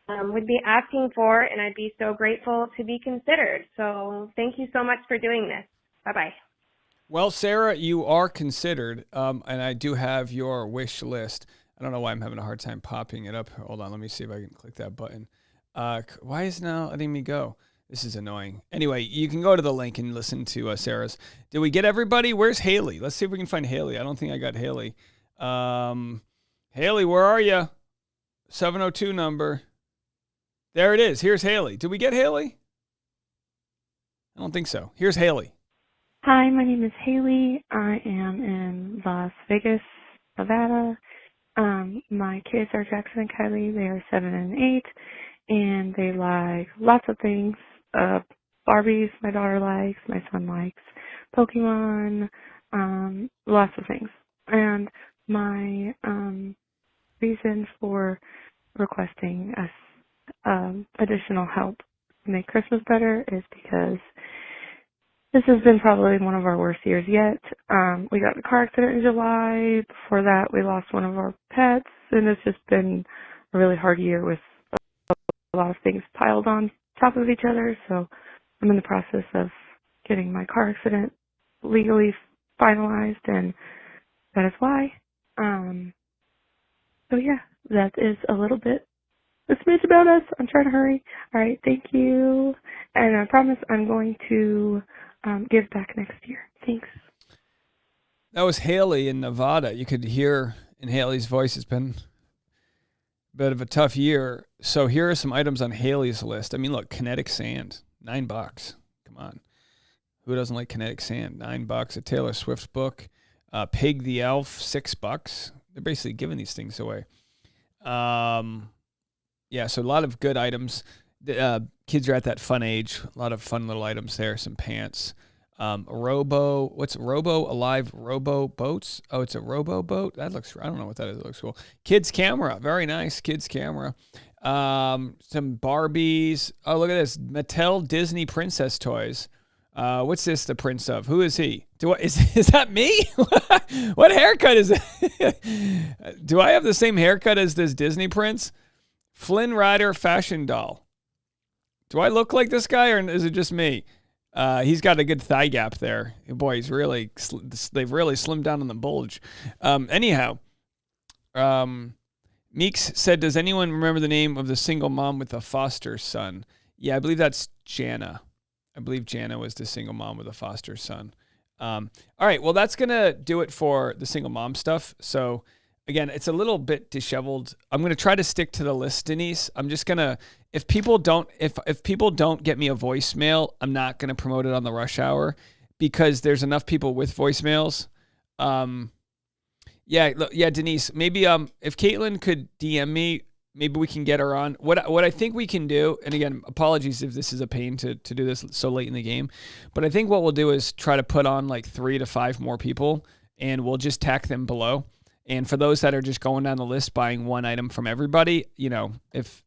would be asking for, and I'd be so grateful to be considered. So thank you so much for doing this. Bye-bye. Well, Sarah, you are considered, and I do have your wish list. I don't know why I'm having a hard time popping it up. Hold on, let me see if I can click that button. Why is it not letting me go? This is annoying. Anyway, you can go to the link and listen to Sarah's. Did we get everybody? Where's Haley? Let's see if we can find Haley. I don't think I got Haley. Haley, where are you? 702 number. There it is. Here's Haley. Did we get Haley? I don't think so. Here's Haley. Hi, my name is Haley. I am in Las Vegas, Nevada. My kids are Jackson and Kylie. They are 7 and 8, and they like lots of things. Barbies, my daughter likes. My son likes Pokemon. Lots of things. And my reason for requesting us additional help to make Christmas better is because this has been probably one of our worst years yet. We got in a car accident in July. Before that, we lost one of our pets, and it's just been a really hard year with a lot of things piled on top of each other. So I'm in the process of getting my car accident legally finalized, and that is why. So yeah, that is a little bit a smidge about us. I'm trying to hurry. All right, thank you. And I promise I'm going to give back next year. Thanks. That was Haley in Nevada. You could hear in Haley's voice it's been a bit of a tough year. So here are some items on Haley's list. I mean, look, kinetic sand, $9. Come on. Who doesn't like kinetic sand? $9. A Taylor Swift book. Pig the Elf, $6. They're basically giving these things away. Yeah, so a lot of good items. Kids are at that fun age. A lot of fun little items there. Some pants. What's Robo Alive Robo Boats? Oh, it's a Robo boat? I don't know what that is. It looks cool. Kids camera. Very nice. Kids camera. Some Barbies. Oh, look at this. Mattel Disney Princess toys. What's this the prince of? Who is he? Is that me? What haircut is it? Do I have the same haircut as this Disney prince? Flynn Rider fashion doll. Do I look like this guy or is it just me? He's got a good thigh gap there. Boy, they've really slimmed down on the bulge. Anyhow, Meeks said, does anyone remember the name of the single mom with a foster son? Yeah, I believe that's Jana. I believe Jana was the single mom with a foster son. All right, well, that's going to do it for the single mom stuff. So, again, it's a little bit disheveled. I'm going to try to stick to the list, Denise. I'm just going to, if people don't get me a voicemail, I'm not going to promote it on the rush hour because there's enough people with voicemails. Yeah, Denise, maybe if Caitlin could DM me, maybe we can get her on. What I think we can do, and again, apologies if this is a pain to do this so late in the game, but I think what we'll do is try to put on like 3 to 5 more people, and we'll just tack them below. And for those that are just going down the list buying one item from everybody, if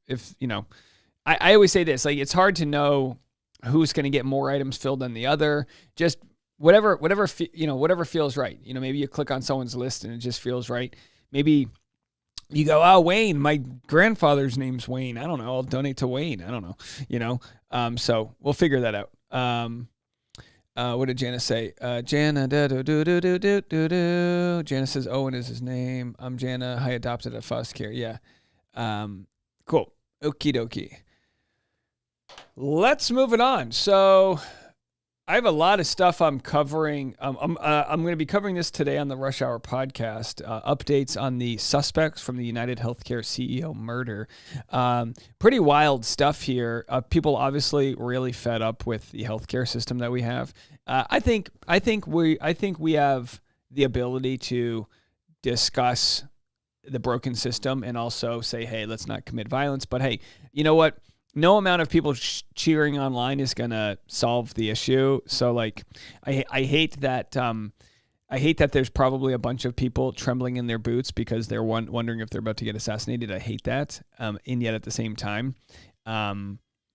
I always say this, like it's hard to know who's going to get more items filled than the other. Just whatever feels right. Maybe you click on someone's list and it just feels right. Maybe you go, oh, Wayne, my grandfather's name's Wayne. I don't know. I'll donate to Wayne. I don't know. So we'll figure that out. What did Jana say? Jana, Jana says Owen is his name. I'm Jana. I adopted a foster care. Yeah. Cool. Okie dokie. Let's move it on. So I have a lot of stuff I'm covering. I'm going to be covering this today on the Rush Hour podcast. Updates on the suspects from the United Healthcare CEO murder. Pretty wild stuff here. People obviously really fed up with the healthcare system that we have. I think we have the ability to discuss the broken system and also say, hey, let's not commit violence. But hey, you know what? No amount of people cheering online is going to solve the issue. So like, I hate that. I hate that there's probably a bunch of people trembling in their boots because they're wondering if they're about to get assassinated. I hate that. And yet at the same time,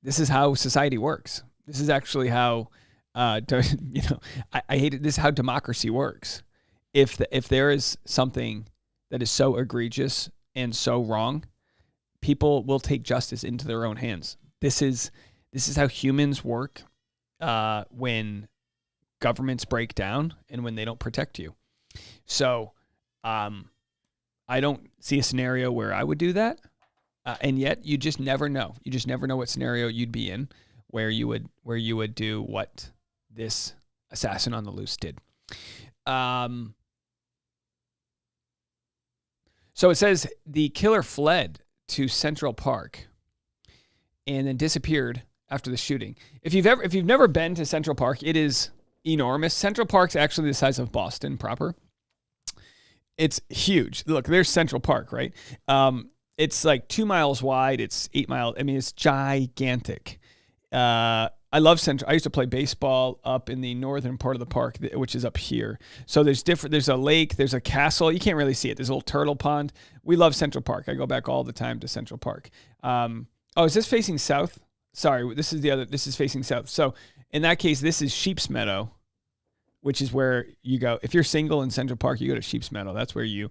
this is how society works. This is actually how, I hate it. This is how democracy works. If there is something that is so egregious and so wrong, people will take justice into their own hands. This is how humans work when governments break down and when they don't protect you. So I don't see a scenario where I would do that. And yet you just never know. You just never know what scenario you'd be in where you would do what this assassin on the loose did. So it says the killer fled to Central Park and then disappeared after the shooting. If you've never been to Central Park, it is enormous. Central Park's actually the size of Boston proper. It's huge. Look, there's Central Park, right? It's like 2 miles wide. It's 8 miles. I mean, it's gigantic. I love Central. I used to play baseball up in the northern part of the park, which is up here. So there's a lake, there's a castle. You can't really see it. There's a little turtle pond. We love Central Park. I go back all the time to Central Park. Is this facing south? Sorry, this is facing south. So in that case, this is Sheep's Meadow, which is where you go. If you're single in Central Park, you go to Sheep's Meadow. That's where you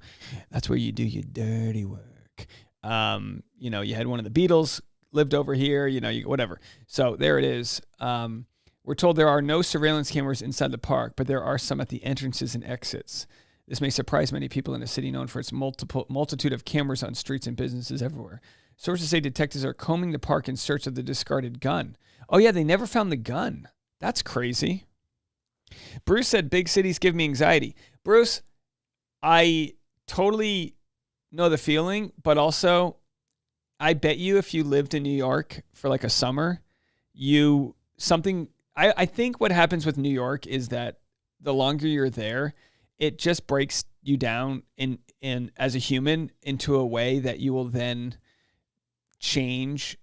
do your dirty work. You had one of the Beatles lived over here, whatever. So there it is. We're told there are no surveillance cameras inside the park, but there are some at the entrances and exits. This may surprise many people in a city known for its multitude of cameras on streets and businesses everywhere. Sources say detectives are combing the park in search of the discarded gun. Oh yeah, they never found the gun. That's crazy. Bruce said big cities give me anxiety. Bruce, I totally know the feeling, but also I bet you if you lived in New York for like a summer, I think what happens with New York is that the longer you're there, it just breaks you down in as a human into a way that you will then change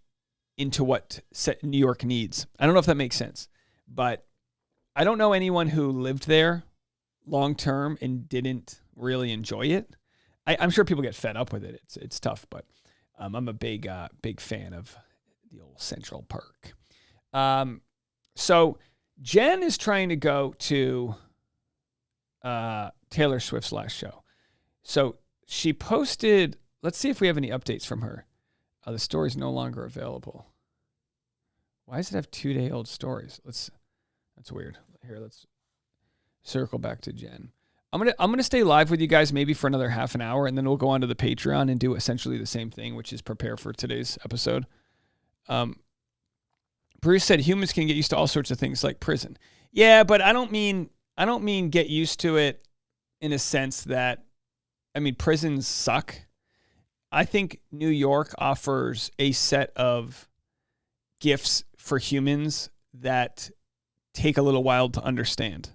into what New York needs. I don't know if that makes sense, but I don't know anyone who lived there long term and didn't really enjoy it. I'm sure people get fed up with it. It's tough, but I'm a big fan of the old Central Park. So Jen is trying to go to Taylor Swift's last show. So she posted, let's see if we have any updates from her. The story is no longer available. Why does it have 2-day-old stories? That's weird. Here, let's circle back to Jen. I'm gonna stay live with you guys maybe for another half an hour, and then we'll go onto the Patreon and do essentially the same thing, which is prepare for today's episode. Bruce said humans can get used to all sorts of things like prison. Yeah, but I don't mean get used to it in a sense that, I mean, prisons suck. I think New York offers a set of gifts for humans that take a little while to understand.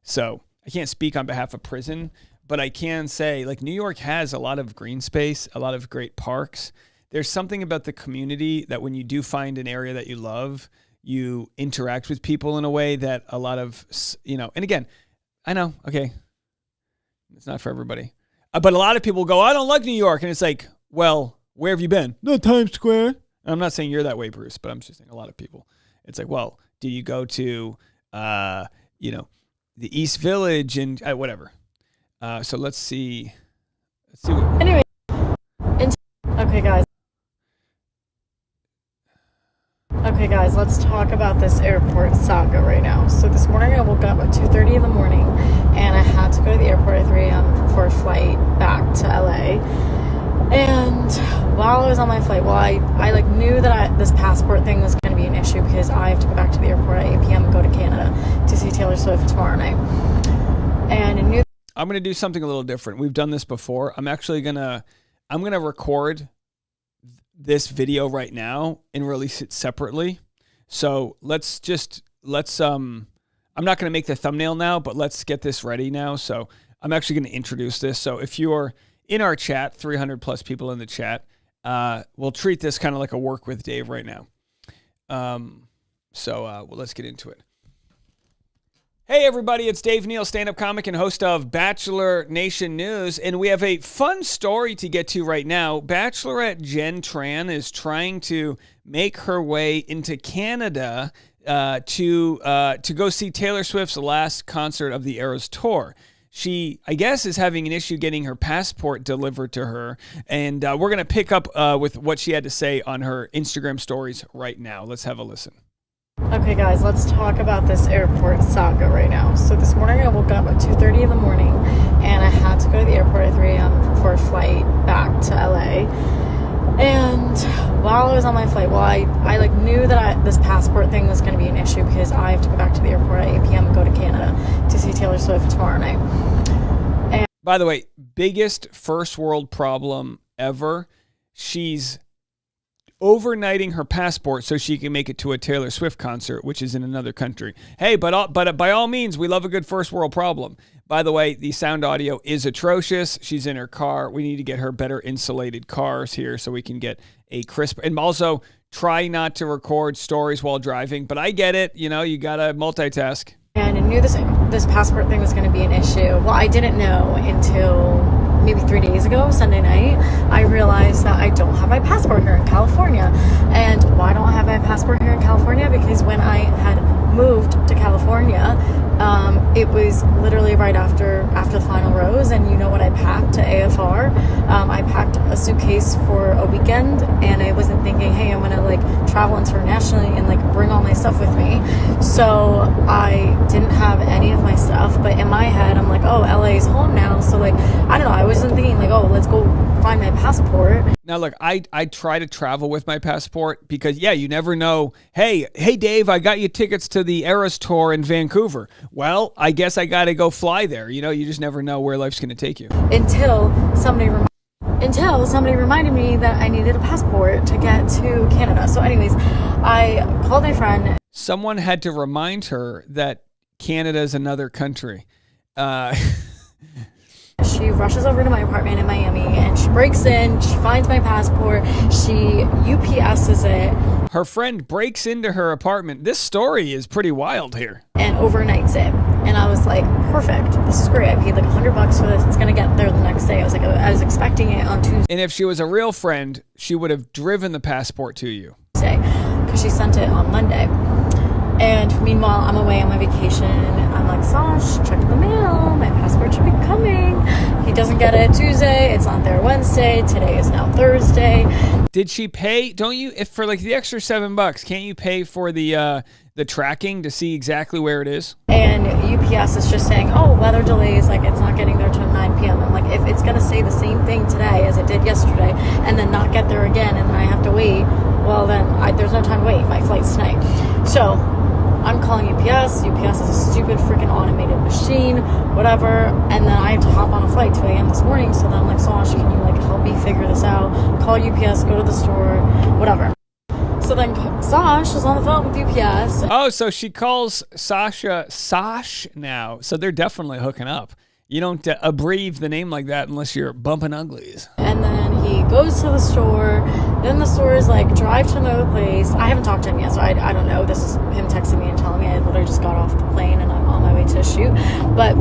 So I can't speak on behalf of prison, but I can say, like, New York has a lot of green space, a lot of great parks. There's something about the community that when you do find an area that you love, you interact with people in a way that a lot of, and again, I know, okay, it's not for everybody. But a lot of people go, I don't like New York. And it's like, well, where have you been? No, Times Square. And I'm not saying you're that way, Bruce, but I'm just saying a lot of people. It's like, well, do you go to, the East Village and whatever. So let's see. Anyway. Okay, guys. Okay, guys, let's talk about this airport saga right now. So this morning I woke up at 2:30 in the morning, and I had to go to the airport at 3 a.m. for a flight back to LA. And while I was on my flight, I knew that this passport thing was going to be an issue because I have to go back to the airport at 8 p.m. and go to Canada to see Taylor Swift tomorrow night. And I knew I'm going to do something a little different. We've done this before. I'm going to record this video right now and release it separately. So let's I'm not going to make the thumbnail now, but let's get this ready now. So I'm actually going to introduce this. So if you're in our chat, 300 plus people in the chat, we'll treat this kind of like a work with Dave right now. So let's get into it. Hey everybody, it's Dave Neal, stand-up comic and host of Bachelor Nation News, and we have a fun story to get to right now. Bachelorette Jen Tran is trying to make her way into Canada to go see Taylor Swift's last concert of the Eras Tour. She, I guess, is having an issue getting her passport delivered to her, and we're going to pick up with what she had to say on her Instagram stories right now. Let's have a listen. Okay, guys, let's talk about this airport saga right now. So this morning I woke up at 2:30 in the morning, and I had to go to the airport at 3 a.m. for a flight back to LA. And while I was on my flight, I knew that this passport thing was going to be an issue because I have to go back to the airport at 8 p.m. and go to Canada to see Taylor Swift tomorrow night. And by the way, biggest first world problem ever. She's overnighting her passport so she can make it to a Taylor Swift concert, which is in another country. Hey, but by all means, we love a good first world problem. By the way, the sound audio is atrocious. She's in her car. We need to get her better insulated cars here so we can get a crisp. And also, try not to record stories while driving. But I get it. You got to multitask. And I knew this passport thing was going to be an issue. Well, I didn't know until maybe 3 days ago, Sunday night, I realized that I don't have my passport here in California. And why don't I have my passport here in California? Because when I had moved to California, it was literally right after the final rose, and you know what I packed to AFR? I packed a suitcase for a weekend, and I wasn't thinking, hey, I'm gonna travel internationally and bring all my stuff with me. So I didn't have any of my stuff, but in my head, I'm like, oh, LA is home now. So I don't know, I wasn't thinking oh, let's go find my passport. Now, look, I try to travel with my passport because, yeah, you never know. Hey, Dave, I got you tickets to the Eras Tour in Vancouver. Well, I guess I got to go fly there. You know, you just never know where life's going to take you. Until somebody reminded me that I needed a passport to get to Canada. So anyways, I called my friend. Someone had to remind her that Canada is another country. She rushes over to my apartment in Miami and she breaks in, she finds my passport, she UPS's it. Her friend breaks into her apartment. This story is pretty wild here. And overnights it. And I was like, perfect. This is great. I paid like $100 for this. It's going to get there the next day. I was expecting it on Tuesday. And if she was a real friend, she would have driven the passport to you. Because she sent it on Monday. And meanwhile, I'm away on my vacation. I'm like, Sash, check the mail. My passport should be coming. He doesn't get it Tuesday. It's not there Wednesday. Today is now Thursday. Did she pay? Don't you, if for like the extra $7, can't you pay for the tracking to see exactly where it is? And UPS is just saying, oh, weather delays, like it's not getting there till 9 p.m. I'm like, if it's going to say the same thing today as it did yesterday and then not get there again and then I have to wait, well, then there's no time to wait. My flight's tonight. So I'm calling UPS. UPS is a stupid freaking automated machine, whatever. And then I have to hop on a flight 2 a.m. this morning. So then I'm like, Sash, can you like help me figure this out? Call UPS, go to the store, whatever. So then Sash is on the phone with UPS. Oh, so she calls Sasha Sash now. So they're definitely hooking up. You don't abbreviate the name like that unless you're bumping uglies. And then he goes to the store. Then the store is like, drive to another place. I haven't talked to him yet, so I don't know. This is him texting me and telling me I literally just got off the plane and I'm on my way to a shoot. But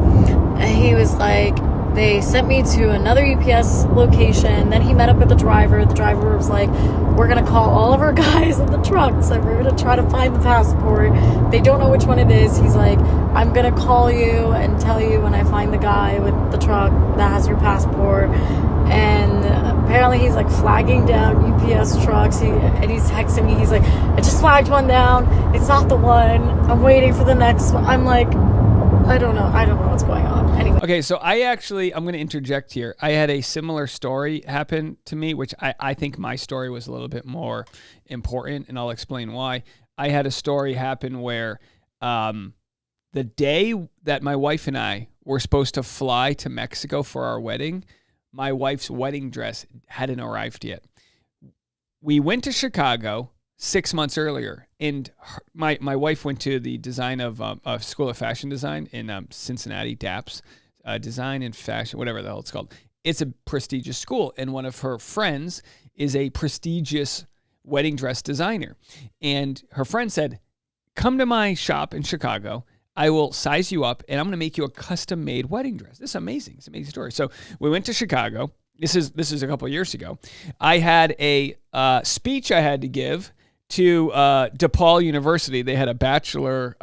he was like, they sent me to another UPS location. Then he met up with the driver. The driver was like, we're going to call all of our guys in the truck. So we're going to try to find the passport. They don't know which one it is. He's like, I'm going to call you and tell you when I find the guy with the truck that has your passport. And apparently he's like flagging down UPS trucks. And he's texting me. He's like, I just flagged one down. It's not the one. I'm waiting for the next one. I'm like, I don't know what's going on. Anyway. Okay, so I'm going to interject here. I had a similar story happen to me, which I think my story was a little bit more important, and I'll explain why. I had a story happen where the day that my wife and I were supposed to fly to Mexico for our wedding, my wife's wedding dress hadn't arrived yet. We went to Chicago 6 months earlier, and my wife went to the design of a School of Fashion Design in Cincinnati, DAPS, Design and Fashion, whatever the hell it's called. It's a prestigious school, and one of her friends is a prestigious wedding dress designer. And her friend said, come to my shop in Chicago. I will size you up, and I'm going to make you a custom-made wedding dress. This is amazing. It's an amazing story. So we went to Chicago. This is a couple of years ago. I had a speech I had to give to DePaul University. They had a Bachelor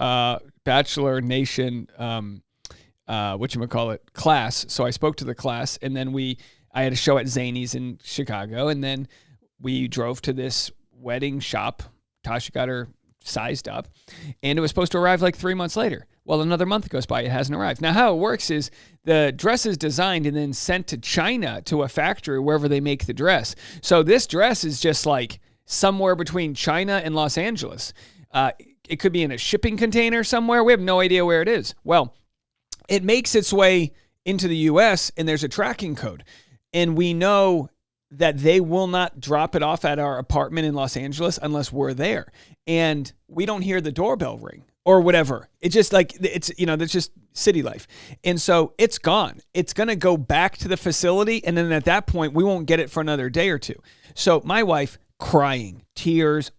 Nation, class. So I spoke to the class, and then I had a show at Zany's in Chicago, and then we drove to this wedding shop. Tasha got her sized up, and it was supposed to arrive like 3 months later. Well, another month goes by, it hasn't arrived. Now, how it works is the dress is designed and then sent to China to a factory wherever they make the dress. So this dress is just like somewhere between China and Los Angeles. It could be in a shipping container somewhere. We have no idea where it is. Well, it makes its way into the U.S., and there's a tracking code. And we know that they will not drop it off at our apartment in Los Angeles unless we're there. And we don't hear the doorbell ring or whatever. It's just like, that's just city life. And so it's gone. It's going to go back to the facility. And then at that point, we won't get it for another day or two. So my wife, crying, tears,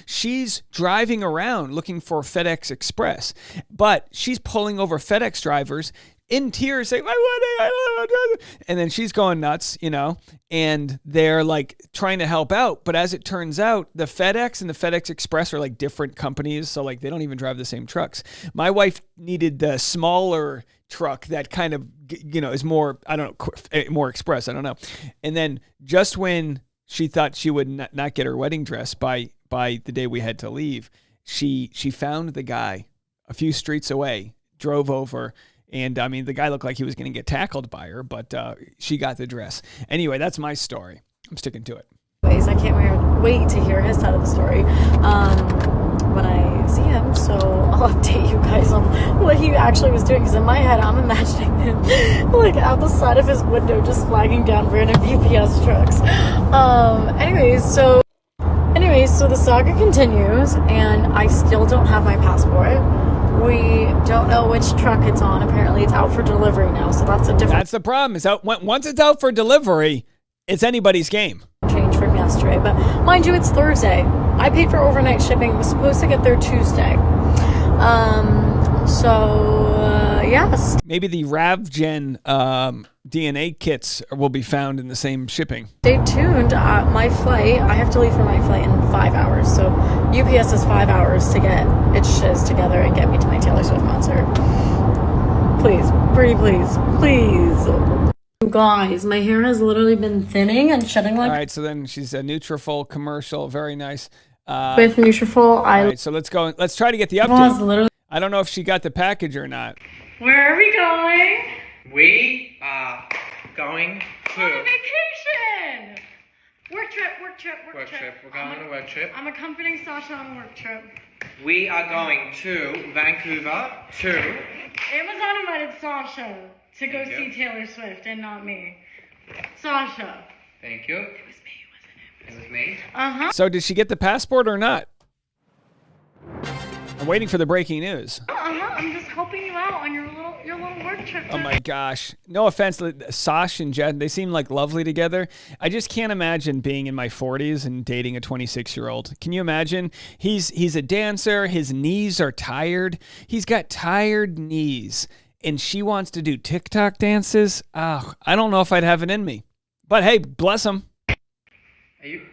she's driving around looking for FedEx Express, but she's pulling over FedEx drivers in tears saying, and then she's going nuts, and they're like trying to help out. But as it turns out, the FedEx and the FedEx Express are like different companies. So like they don't even drive the same trucks. My wife needed the smaller truck that kind of, is more, more express. I don't know. And then just when she thought she would not get her wedding dress by the day we had to leave, she found the guy a few streets away, drove over, And I mean, the guy looked like he was going to get tackled by her, but she got the dress. Anyway, that's my story. I'm sticking to it. I can't wait to hear his side of the story when I see him. So I'll update you guys on what he actually was doing. Because in my head, I'm imagining him like out the side of his window, just flagging down random UPS trucks. Anyways, so the saga continues, and I still don't have my passport. We don't know which truck it's on. Apparently, it's out for delivery now. So that's a different. That's the problem. Is out once it's out for delivery, it's anybody's game. Change from yesterday, but mind you, it's Thursday. I paid for overnight shipping. It was supposed to get there Tuesday. Yes. Maybe the RavGen DNA kits will be found in the same shipping. Stay tuned. My flight, I have to leave for my flight in 5 hours. So UPS has 5 hours to get its shiz together and get me to my Taylor Swift concert. Please, pretty please. You guys, my hair has literally been thinning and shedding like. All right, so then she's a Nutrafol commercial. Very nice. With Nutrafol, all right, so let's go. Let's try to get the update. I don't know if she got the package or not. Where are we going? We are going to... On a vacation! Work trip. We're going on a work trip. I'm accompanying Sasha on a work trip. We are going to Vancouver to... Amazon invited Sasha to go see Taylor Swift and not me. Sasha. Thank you. It was me, wasn't it? It was me. Uh-huh. So did she get the passport or not? I'm waiting for the breaking news. I'm just helping you out on your little work trip. Oh my gosh. No offense, Sash and Jen, they seem like lovely together. I just can't imagine being in my 40s and dating a 26-year-old. Can you imagine? He's a dancer. His knees are tired. He's got tired knees. And she wants to do TikTok dances. Oh, I don't know if I'd have it in me. But hey, bless him. Are you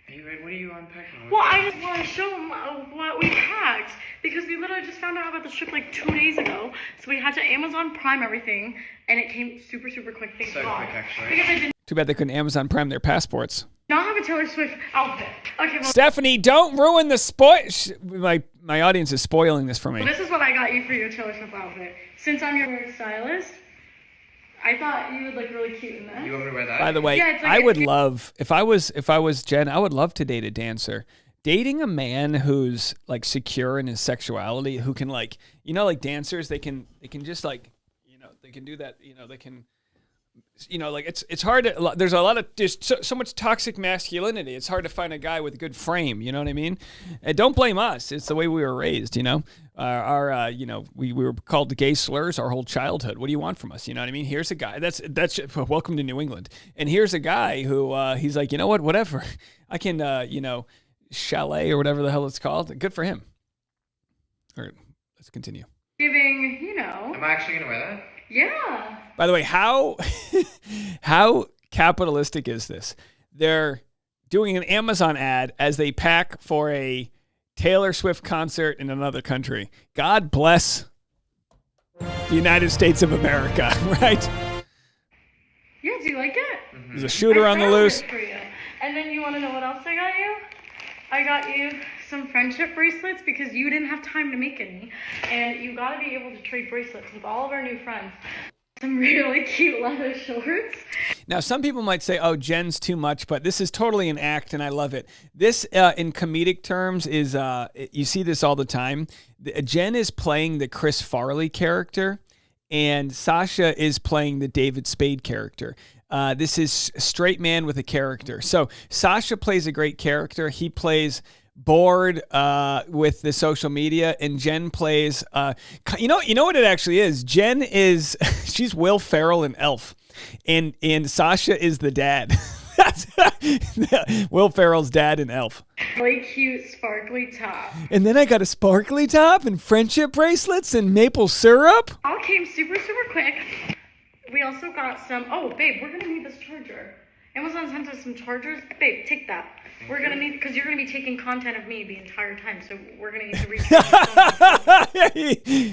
ready? What are you unpacking? Well, I just want to show them what we packed because we literally just found out about the trip like 2 days ago. So we had to Amazon Prime everything, and it came super, super quick. Thank God. Quick, actually. Because I did Too bad they couldn't Amazon Prime their passports. not have a Taylor Swift outfit. Okay, well, Stephanie, don't ruin the spoil. My audience is spoiling this for me. this is what I got you for your Taylor Swift outfit. Since I'm your stylist, I thought you would look really cute in this. You want me to wear that? By the way, Yeah, it's like I would love if I was Jen, I would love to date a dancer. Dating a man who's like secure in his sexuality, who can like dancers, they can just like they can do that, they can like it's hard to, there's so much toxic masculinity. It's hard to find a guy with a good frame, you know what I mean? And don't blame us. It's the way we were raised, we were called the gay slurs our whole childhood. What do you want from us? You know what I mean? Here's a guy that's welcome to New England. And here's a guy who he's like, you know what, whatever. I can chalet or whatever the hell it's called. Good for him. All right, let's continue. Giving, Am I actually gonna wear that? Yeah. By the way, how capitalistic is this? They're doing an Amazon ad as they pack for a Taylor Swift concert in another country. God bless the United States of America, right? Yeah, do you like it? Mm-hmm. There's a shooter on the found loose. it for you. And then you want to know what else I got you? I got you some friendship bracelets because you didn't have time to make any. And you got to be able to trade bracelets with all of our new friends. Some really cute leather shorts. Now, some people might say, oh, Jen's too much, but this is totally an act, and I love it. This, in comedic terms, is you see this all the time. Jen is playing the Chris Farley character, and Sasha is playing the David Spade character. This is a straight man with a character. So Sasha plays a great character. He plays bored with the social media, and Jen plays you know what it actually is. Jen is she's Will Ferrell in Elf, and Sasha is the dad. That's Will Ferrell's dad in Elf. Really cute sparkly top. And then I got a sparkly top and friendship bracelets and maple syrup. All came super, super quick. We also got some, oh babe, we're gonna need this charger. Amazon sent us some chargers. Babe, take that. We're gonna need, because you're gonna be taking content of me the entire time, so we're gonna need to reach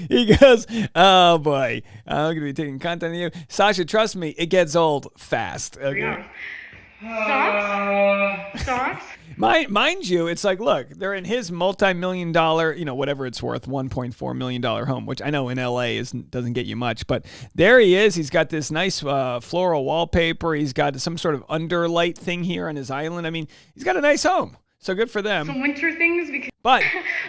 he goes, oh boy, I'm gonna be taking content of you. Sasha, trust me, it gets old fast. Okay. Socks? Mind you, it's like, look, they're in his multi-million dollar, whatever it's worth, $1.4 million home, which I know in LA doesn't get you much, but there he is. He's got this nice floral wallpaper. He's got some sort of underlight thing here on his island. I mean, he's got a nice home. So good for them. Some winter things. But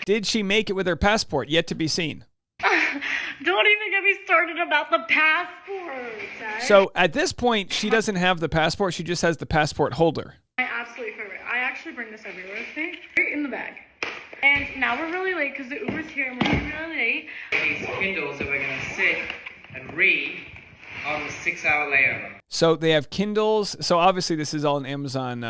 did she make it with her passport? Yet to be seen. Don't even get me started about the passport. So at this point, she doesn't have the passport. She just has the passport holder. My absolute favorite. I actually bring this everywhere with me. Right in the bag. And now we're really late because the Uber's here and we're really late. These Kindles that we're going to sit and read on the 6-hour layover. So they have Kindles. So obviously this is all on Amazon,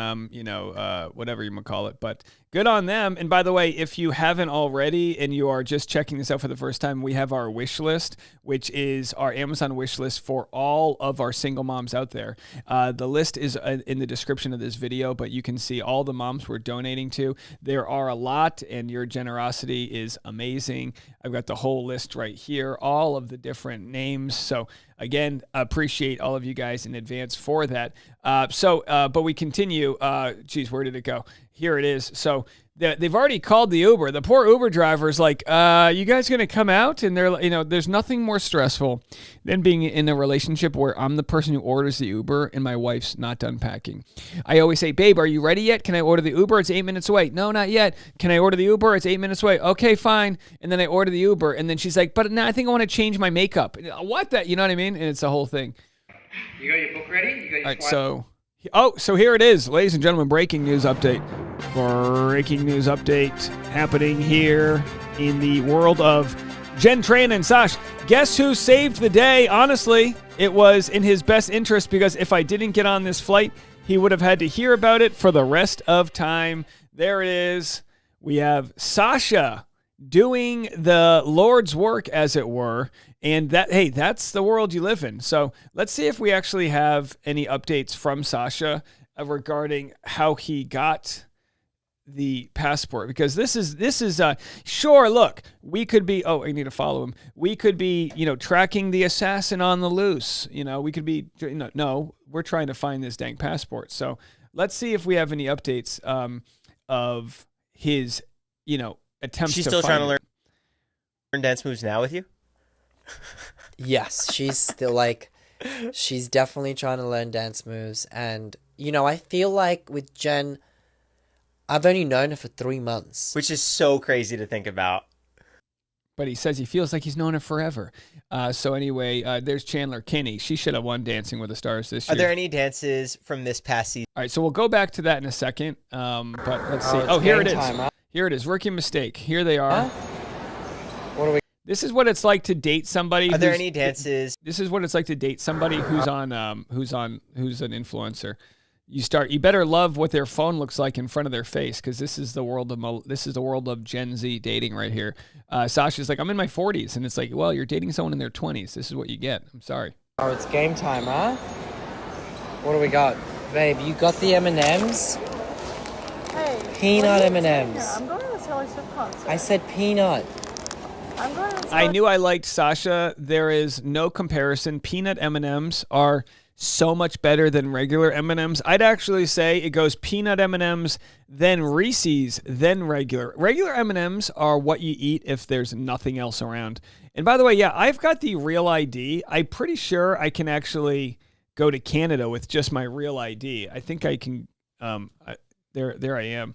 whatever you might call it. But good on them. And by the way, if you haven't already and you are just checking this out for the first time, we have our wish list, which is our Amazon wish list for all of our single moms out there. The list is in the description of this video, but you can see all the moms we're donating to. There are a lot, and your generosity is amazing. I've got the whole list right here, all of the different names. So again, appreciate all of you guys in advance for that. But we continue. Geez, where did it go? Here it is. So they've already called the Uber. The poor Uber driver's like, you guys going to come out? And they're, there's nothing more stressful than being in a relationship where I'm the person who orders the Uber and my wife's not done packing. I always say, babe, are you ready yet? Can I order the Uber? It's 8 minutes away. No, not yet. Can I order the Uber? It's 8 minutes away. Okay, fine. And then I order the Uber. And then she's like, but now I think I want to change my makeup. What that? You know what I mean? And it's the whole thing. You got your book ready? You got your all right, so here it is, ladies and gentlemen, breaking news update. Breaking news update happening here in the world of Jen, Tran, and Sash. Guess who saved the day? Honestly, it was in his best interest because if I didn't get on this flight, he would have had to hear about it for the rest of time. There it is. We have Sasha doing the Lord's work, as it were. And that's the world you live in. So let's see if we actually have any updates from Sasha regarding how he got the passport. Because this is sure, look, we could be, I need to follow him. We could be, tracking the assassin on the loose. We could be, no, we're trying to find this dang passport. So let's see if we have any updates of his, attempts She's to still find trying to learn dance moves now with you? Yes, she's still she's definitely trying to learn dance moves. And, I feel like with Jen, I've only known her for 3 months. Which is so crazy to think about. But he says he feels like he's known her forever. So anyway, there's Chandler Kinney. She should have won Dancing with the Stars this year. Are there any dances from this past season? All right, so we'll go back to that in a second. But let's see. Here it is. Here it is. Rookie mistake. Here they are. What are we? This is what it's like to date somebody. Are there any dances? This is what it's like to date somebody who's an influencer. You better love what their phone looks like in front of their face, because this is the world of Gen Z dating right here. Sasha's like, I'm in my 40s, and it's like, well, you're dating someone in their 20s. This is what you get. I'm sorry. Oh, it's game time, huh? What do we got, babe? You got the M&Ms? Hey. Peanut M&Ms. I'm going to the Taylor Swift concert. I said peanut. I'm going to I knew I liked Sasha. There is no comparison. Peanut M&Ms are so much better than regular M&Ms. I'd actually say it goes peanut M&Ms, then Reese's, then regular. Regular M&Ms are what you eat if there's nothing else around. And by the way, yeah, I've got the real ID. I'm pretty sure I can actually go to Canada with just my real ID. I think I can. There I am,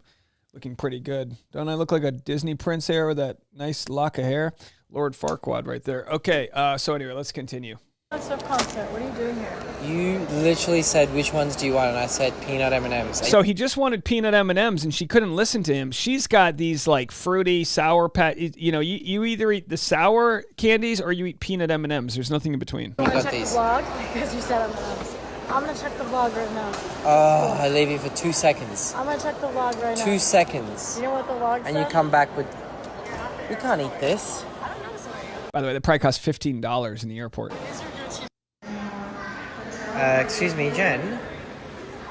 looking pretty good. Don't I look like a Disney prince here with that nice lock of hair? Lord Farquaad right there. Okay, so anyway, let's continue. Swift concert. What are you doing here? You literally said, which ones do you want? And I said peanut M&Ms. So he just wanted peanut M&Ms, and she couldn't listen to him. She's got these like fruity, sour you either eat the sour candies or you eat peanut M&Ms. There's nothing in between. You want to check the vlog? Because you said M&Ms. I'm going to check the vlog right now. Oh, I leave you for 2 seconds. I'm going to check the vlog right now. 2 seconds. You know what the vlog said? And you come back with, we can't eat this. By the way, that probably costs $15 in the airport. Excuse me, Jen.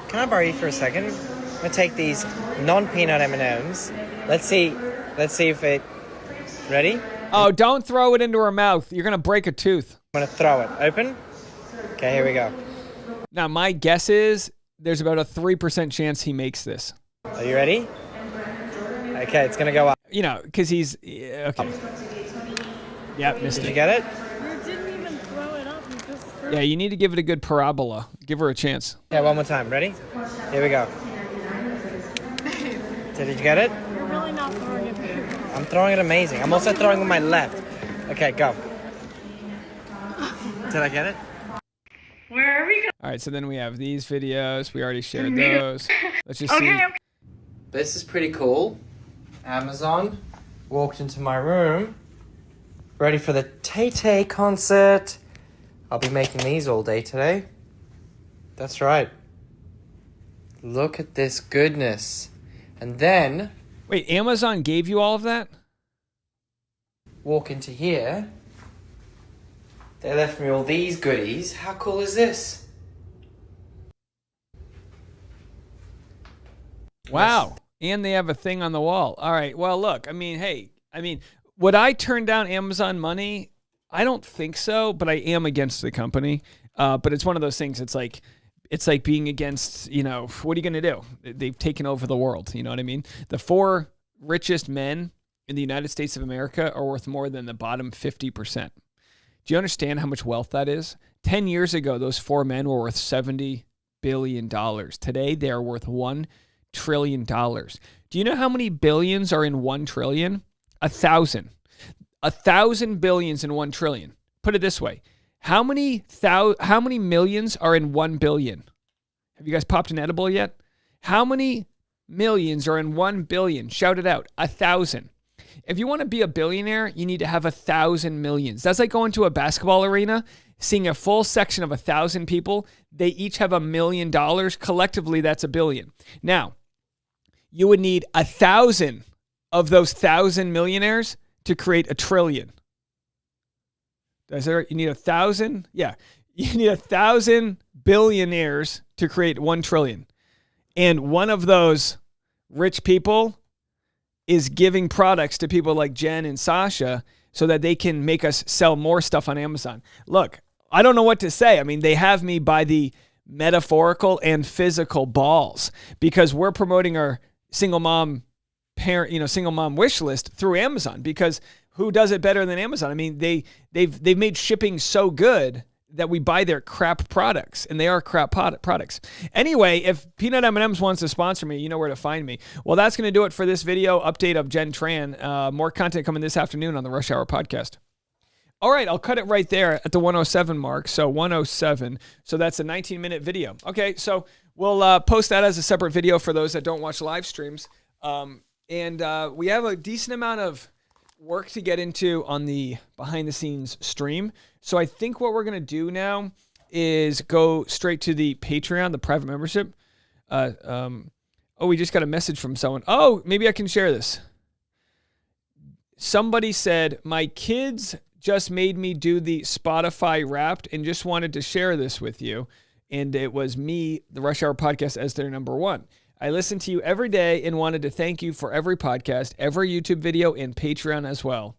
Can I borrow you for a second? I'm going to take these non-peanut M&Ms. Let's see if it... Ready? Oh, don't throw it into her mouth. You're going to break a tooth. I'm going to throw it. Open? Okay, here we go. Now, my guess is there's about a 3% chance he makes this. Are you ready? Okay, it's gonna go up. You know, because he's okay. Yeah, missed it. Did you get it? You didn't even throw it up. You just threw Yeah, you need to give it a good parabola. Give her a chance. Yeah, one more time. Ready? Here we go. Did you get it? You're really not throwing it very well. I'm throwing it amazing. I'm also throwing with my left. Okay, go. Did I get it? Where are we going? All right, so then we have these videos. We already shared those. Let's just see. Okay. This is pretty cool. Amazon walked into my room, ready for the Tay-Tay concert. I'll be making these all day today. That's right. Look at this goodness. And then Wait, Amazon gave you all of that? walk into here. They left me all these goodies. How cool is this? Wow. And they have a thing on the wall. All right. Well, look, I mean, hey, would I turn down Amazon money? I don't think so, but I am against the company. But it's one of those things. It's like being against, you know, what are you going to do? They've taken over the world. You know what I mean? The 4 richest men in the United States of America are worth more than the bottom 50%. Do you understand how much wealth that is? 10 years ago, those 4 men were worth $70 billion. Today, they are worth $1 trillion. Do you know how many billions are in 1 trillion? 1,000. 1,000 billions in 1 trillion. Put it this way. How many millions are in 1 billion? Have you guys popped an edible yet? How many millions are in 1 billion? Shout it out. 1,000. If you want to be a billionaire, you need to have 1,000 millions. That's like going to a basketball arena, seeing a full section of 1,000 people. They each have $1 million. Collectively, that's $1 billion. Now, you would need 1,000 of those 1,000 millionaires to create $1 trillion. You need 1,000? Yeah. You need 1,000 billionaires to create 1 trillion. And one of those rich people is giving products to people like Jen and Sasha so that they can make us sell more stuff on Amazon. Look, I don't know what to say. I mean, they have me by the metaphorical and physical balls because we're promoting our single mom wish list through Amazon because who does it better than Amazon? I mean, they've made shipping so good that we buy their crap products, and they are crap products. Anyway, if Peanut M&M's wants to sponsor me, you know where to find me. Well, that's going to do it for this video update of Jen Tran. More content coming this afternoon on the Rush Hour podcast. All right, I'll cut it right there at the 107 mark. So 107. So that's a 19-minute video. Okay, so we'll post that as a separate video for those that don't watch live streams. And we have a decent amount of work to get into on the behind-the-scenes stream. So I think what we're going to do now is go straight to the Patreon, the private membership. We just got a message from someone. Oh, maybe I can share this. Somebody said, my kids just made me do the Spotify Wrapped and just wanted to share this with you. And it was me, the Rush Hour podcast, as their number 1. I listen to you every day and wanted to thank you for every podcast, every YouTube video, and Patreon as well.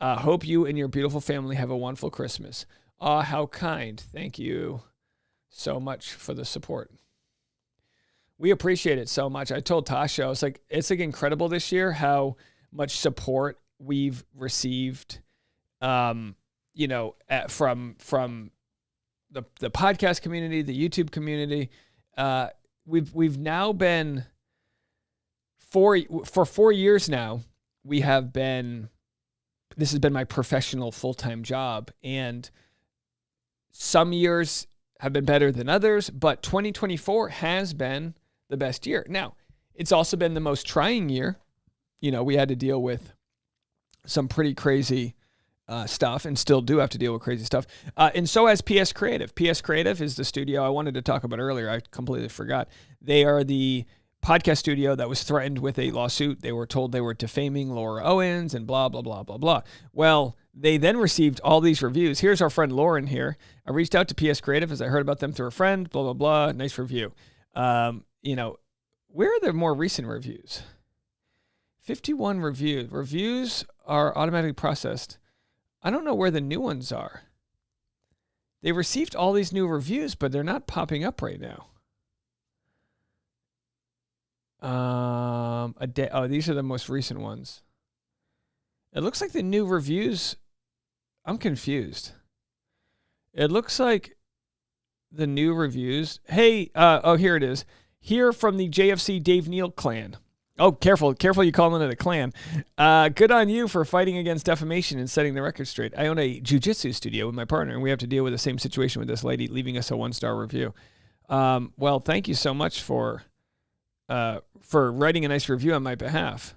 Hope you and your beautiful family have a wonderful Christmas. How kind. Thank you so much for the support. We appreciate it so much. I told Tasha, I was like, it's like incredible this year how much support we've received, from the podcast community, the YouTube community. We've now been for 4 years now. We have been. This has been my professional full-time job, and some years have been better than others, but 2024 has been the best year. Now, it's also been the most trying year. You know, we had to deal with some pretty crazy stuff and still do have to deal with crazy stuff. And so has PS Creative. PS Creative is the studio I wanted to talk about earlier. I completely forgot. They are the podcast studio that was threatened with a lawsuit. They were told they were defaming Laura Owens and blah, blah, blah, blah, blah. Well, they then received all these reviews. Here's our friend Lauren here. I reached out to PS Creative as I heard about them through a friend, blah, blah, blah. Nice review. Where are the more recent reviews? 51 reviews. Reviews are automatically processed. I don't know where the new ones are. They received all these new reviews, but they're not popping up right now. A day. Oh, these are the most recent ones. It looks like the new reviews. I'm confused. It looks like the new reviews. Hey, here it is. Here from the JFC Dave Neal clan. Oh, careful you calling it a clan. Good on you for fighting against defamation and setting the record straight. I own a jiu-jitsu studio with my partner, and we have to deal with the same situation with this lady leaving us a 1-star review. Well, thank you so much for writing a nice review on my behalf.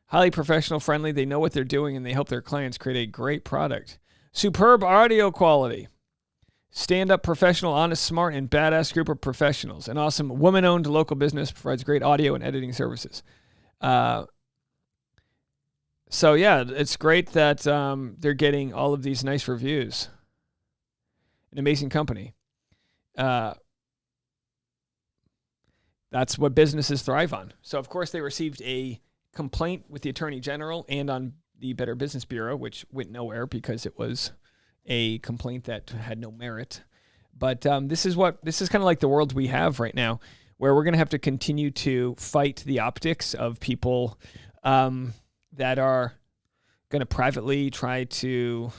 Highly professional, friendly. They know what they're doing, and they help their clients create a great product. Superb audio quality. Stand-up, professional, honest, smart, and badass group of professionals. An awesome woman-owned local business provides great audio and editing services. So yeah, it's great that they're getting all of these nice reviews. An amazing company. That's what businesses thrive on. So of course they received a complaint with the Attorney General and on the Better Business Bureau, which went nowhere because it was a complaint that had no merit. But this is kind of like the world we have right now, where we're going to have to continue to fight the optics of people that are going to privately try to,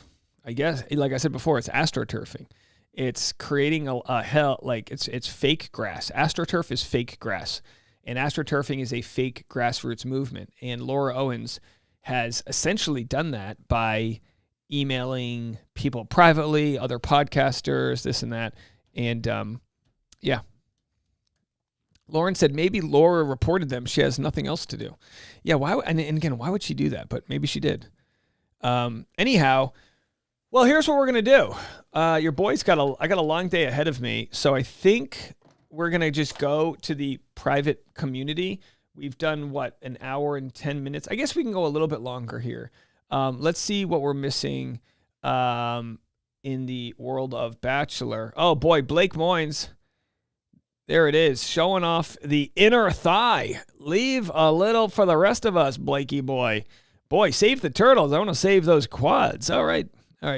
I guess, like I said before, it's astroturfing. It's creating a hell, like it's fake grass. AstroTurf is fake grass, and astroturfing is a fake grassroots movement. And Laura Owens has essentially done that by emailing people privately, other podcasters, this and that. And yeah. Lauren said maybe Laura reported them. She has nothing else to do. Yeah, why? And again, why would she do that? But maybe she did. Anyhow, well, here's what we're gonna do. Your boy's I got a long day ahead of me, so I think we're gonna just go to the private community. We've done an hour and 10 minutes. I guess we can go a little bit longer here. Let's see what we're missing in the world of Bachelor. Oh boy, Blake Moynes. There it is, showing off the inner thigh. Leave a little for the rest of us, Blakey boy. Boy, save the turtles. I want to save those quads. All right.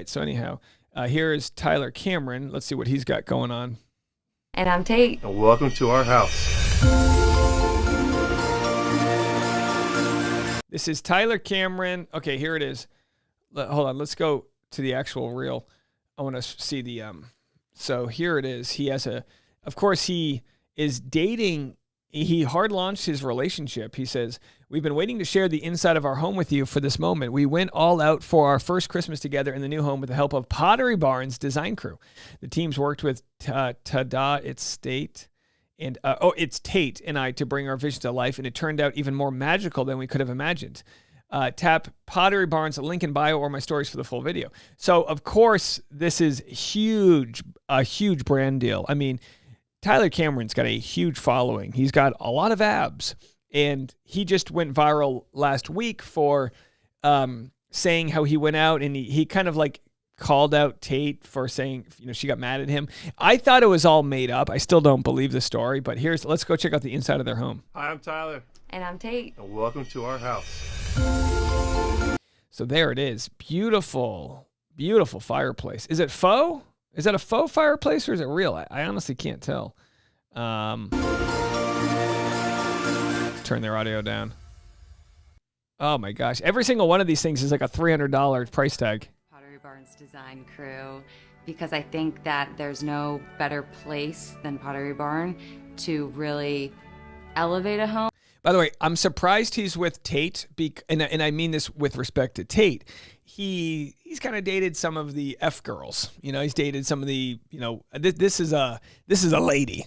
So anyhow, here's Tyler Cameron. Let's see what he's got going on. And I'm Tate. And welcome to our house. This is Tyler Cameron. Okay, here it is. Hold on. Let's go to the actual reel. I want to see the. So here it is. He has of course, he is dating. He hard launched his relationship. He says, "We've been waiting to share the inside of our home with you for this moment. We went all out for our first Christmas together in the new home with the help of Pottery Barn's design crew. The teams worked with It's Tate and I to bring our vision to life, and it turned out even more magical than we could have imagined. Tap Pottery Barn's link in bio or my stories for the full video." So, of course, this is a huge brand deal. I mean, Tyler Cameron's got a huge following. He's got a lot of abs, and he just went viral last week for saying how he went out and he kind of like called out Tate for saying, she got mad at him. I thought it was all made up. I still don't believe the story, but let's go check out the inside of their home. Hi, I'm Tyler. And I'm Tate. And welcome to our house. So there it is. Beautiful, beautiful fireplace. Is it faux? Is that a faux fireplace or is it real? I honestly can't tell. Turn their audio down. Oh my gosh. Every single one of these things is like a $300 price tag. Pottery Barn's design crew, because I think that there's no better place than Pottery Barn to really elevate a home. By the way, I'm surprised he's with Tate, and I mean this with respect to Tate. He's kind of dated some of the F girls. He's dated some of the, this is a lady.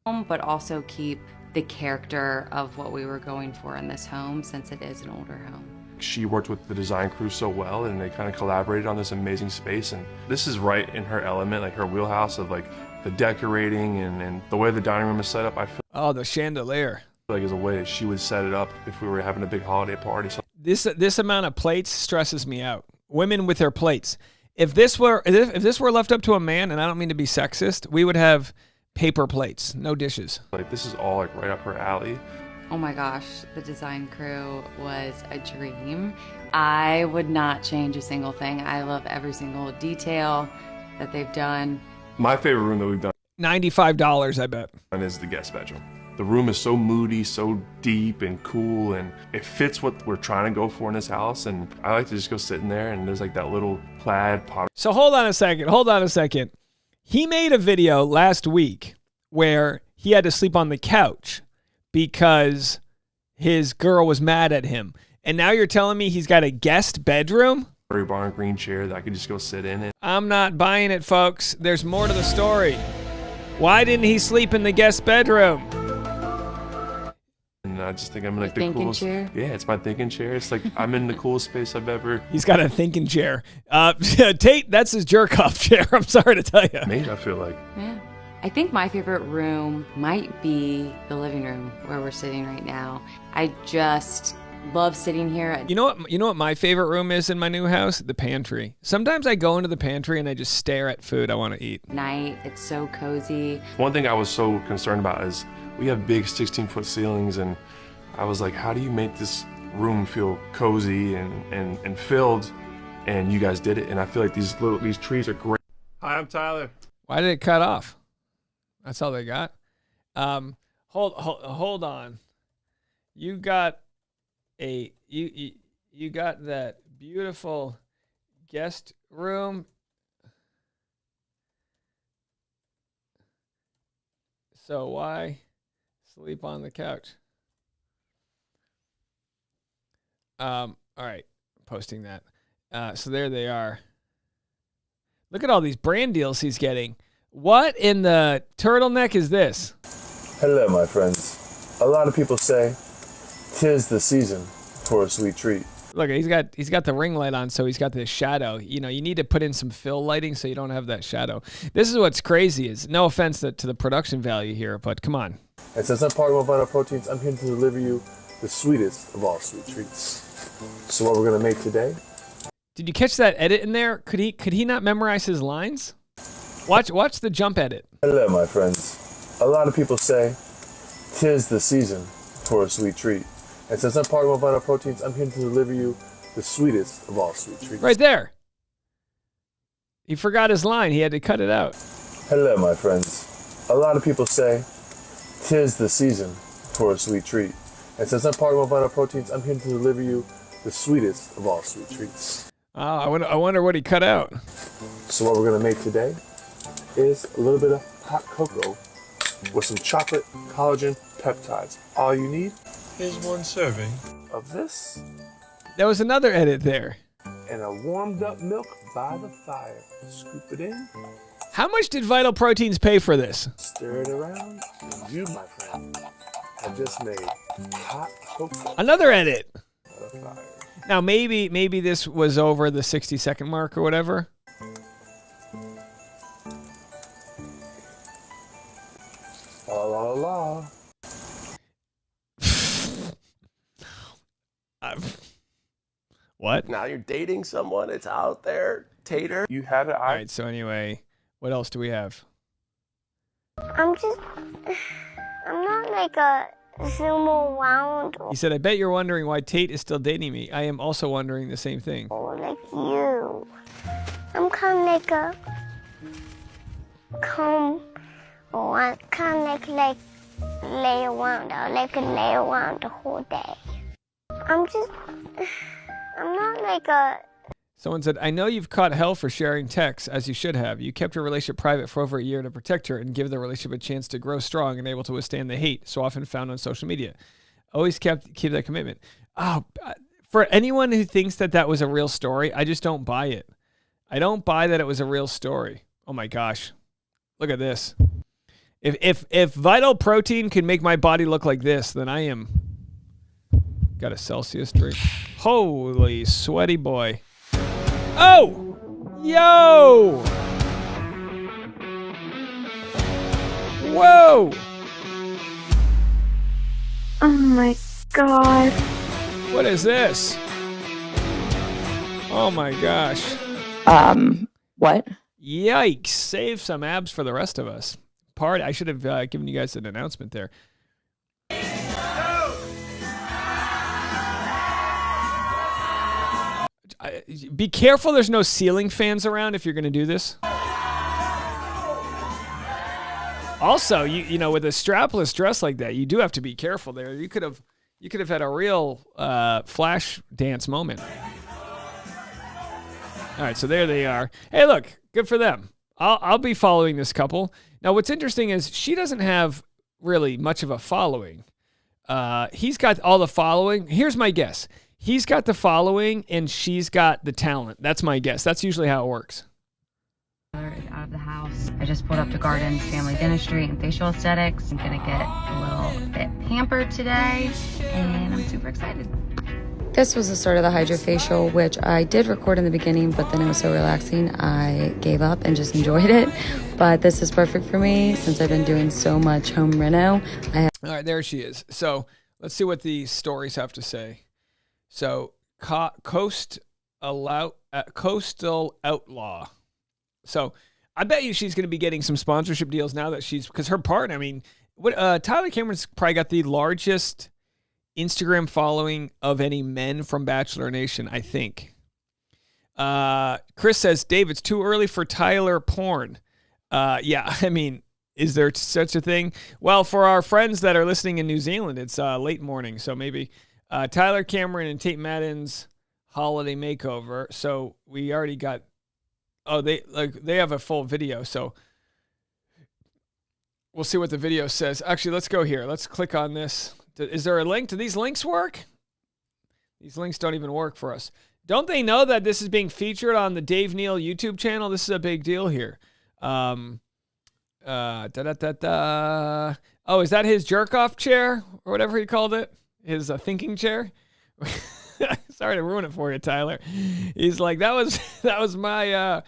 But also keep the character of what we were going for in this home, since it is an older home. She worked with the design crew so well, and they kind of collaborated on this amazing space. And this is right in her element, like her wheelhouse of like the decorating and the way the dining room is set up. I feel the chandelier. Like is a way that she would set it up if we were having a big holiday party. So this amount of plates stresses me out. Women with their plates. If this were left up to a man, and I don't mean to be sexist, we would have paper plates, no dishes. Like this is all like right up her alley. Oh my gosh, the design crew was a dream. I would not change a single thing. I love every single detail that they've done. My favorite room that we've done $95, I bet. And is the guest bedroom. The room is so moody, so deep and cool, and it fits what we're trying to go for in this house. And I like to just go sit in there, and there's like that little plaid pot. So hold on a second. He made a video last week where he had to sleep on the couch because his girl was mad at him. And now you're telling me he's got a guest bedroom? Pottery Barn green chair that I could just go sit in it. I'm not buying it, folks. There's more to the story. Why didn't he sleep in the guest bedroom? And I just think I'm in like the thinking coolest chair? Yeah, it's my thinking chair. It's like I'm in the coolest space I've ever He's got a thinking chair. Tate, that's his jerk-off chair. I'm sorry to tell you. made, I feel like. Yeah. I think my favorite room might be the living room where we're sitting right now. I just love sitting here. You know what my favorite room is in my new house? The pantry. Sometimes I go into the pantry and I just stare at food I want to eat. Night, it's so cozy. One thing I was so concerned about is we have big 16-foot ceilings, and I was like, how do you make this room feel cozy and filled? And you guys did it, and I feel like these trees are great. Hi, I'm Tyler. Why did it cut off? That's all they got. Hold on. You got you got that beautiful guest room. So why sleep on the couch? All right, posting that. So there they are. Look at all these brand deals he's getting. What in the turtleneck is this? Hello, my friends. A lot of people say 'tis the season for a sweet treat. Look, he's got the ring light on, so he's got this shadow. You know, you need to put in some fill lighting so you don't have that shadow. This is what's crazy is, no offense to the production value here, but come on. And since I'm part of Vital Proteins, I'm here to deliver you the sweetest of all sweet treats. So what we're gonna make today? Did you catch that edit in there? Could he not memorize his lines? Watch the jump edit. Hello, my friends. A lot of people say 'tis the season for a sweet treat. And since I'm part of Vital Proteins, I'm here to deliver you the sweetest of all sweet treats. Right there. He forgot his line. He had to cut it out. Hello, my friends. A lot of people say 'tis the season for a sweet treat. And since I'm part of Vital Proteins, I'm here to deliver you the sweetest of all sweet treats. Oh, I wonder what he cut out. So what we're gonna make today is a little bit of hot cocoa with some chocolate collagen peptides. All you need is one serving of this. There was another edit there. And a warmed up milk by the fire. Scoop it in. How much did Vital Proteins pay for this? Stir it around. And you, my friend, have just made hot cocoa. Another edit. By the fire. Now maybe this was over the 60-second mark or whatever. La la la. What? Now you're dating someone. It's out there. Tater. You have it. All right. So anyway, what else do we have? I'm not like a zoom around He said, I bet you're wondering why Tate is still dating me. I am also wondering the same thing. or like you. I'm kind of like a like lay around. I like to lay around the whole day. I'm not like a. Someone said, I know you've caught hell for sharing texts, as you should have. You kept your relationship private for over a year to protect her and give the relationship a chance to grow strong and able to withstand the hate so often found on social media. Always keep that commitment. Oh, for anyone who thinks that was a real story, I just don't buy it. I don't buy that it was a real story. Oh my gosh. Look at this. If Vital Protein can make my body look like this, then I am. Got a Celsius drink. Holy sweaty boy. Oh! Yo! Whoa! Oh my god. What is this? Oh my gosh. What? Yikes. Save some abs for the rest of us. I should have given you guys an announcement there. Be careful there's no ceiling fans around if you're going to do this. Also, you know, with a strapless dress like that, you do have to be careful there. You could have had a real flash dance moment. All right, so there they are. Hey, look, good for them. I'll be following this couple. Now, what's interesting is she doesn't have really much of a following. He's got all the following. Here's my guess. He's got the following and she's got the talent. That's my guess. That's usually how it works. Is out of the house. I just pulled up to Gardens Family Dentistry and Facial Aesthetics. I'm gonna get a little bit pampered today, and I'm super excited. This was the start of the hydrofacial, which I did record in the beginning, but then it was so relaxing I gave up and just enjoyed it. But this is perfect for me since I've been doing so much home reno. All right, there she is. So let's see what the stories have to say. So Coastal Outlaw. So I bet you she's going to be getting some sponsorship deals now that because her partner, I mean, Tyler Cameron's probably got the largest Instagram following of any men from Bachelor Nation, I think. Chris says, Dave, it's too early for Tyler porn. Yeah, I mean, is there such a thing? Well, for our friends that are listening in New Zealand, it's late morning. So maybe Tyler Cameron and Tate Madden's holiday makeover. So we already got, they have a full video. So we'll see what the video says. Actually, let's go here. Let's click on this. Is there a link? Do these links work? These links don't even work for us. Don't they know that this is being featured on the Dave Neal YouTube channel? This is a big deal here. Oh, is that his jerk-off chair or whatever he called it? His thinking chair? Sorry to ruin it for you, Tyler. He's like, that was my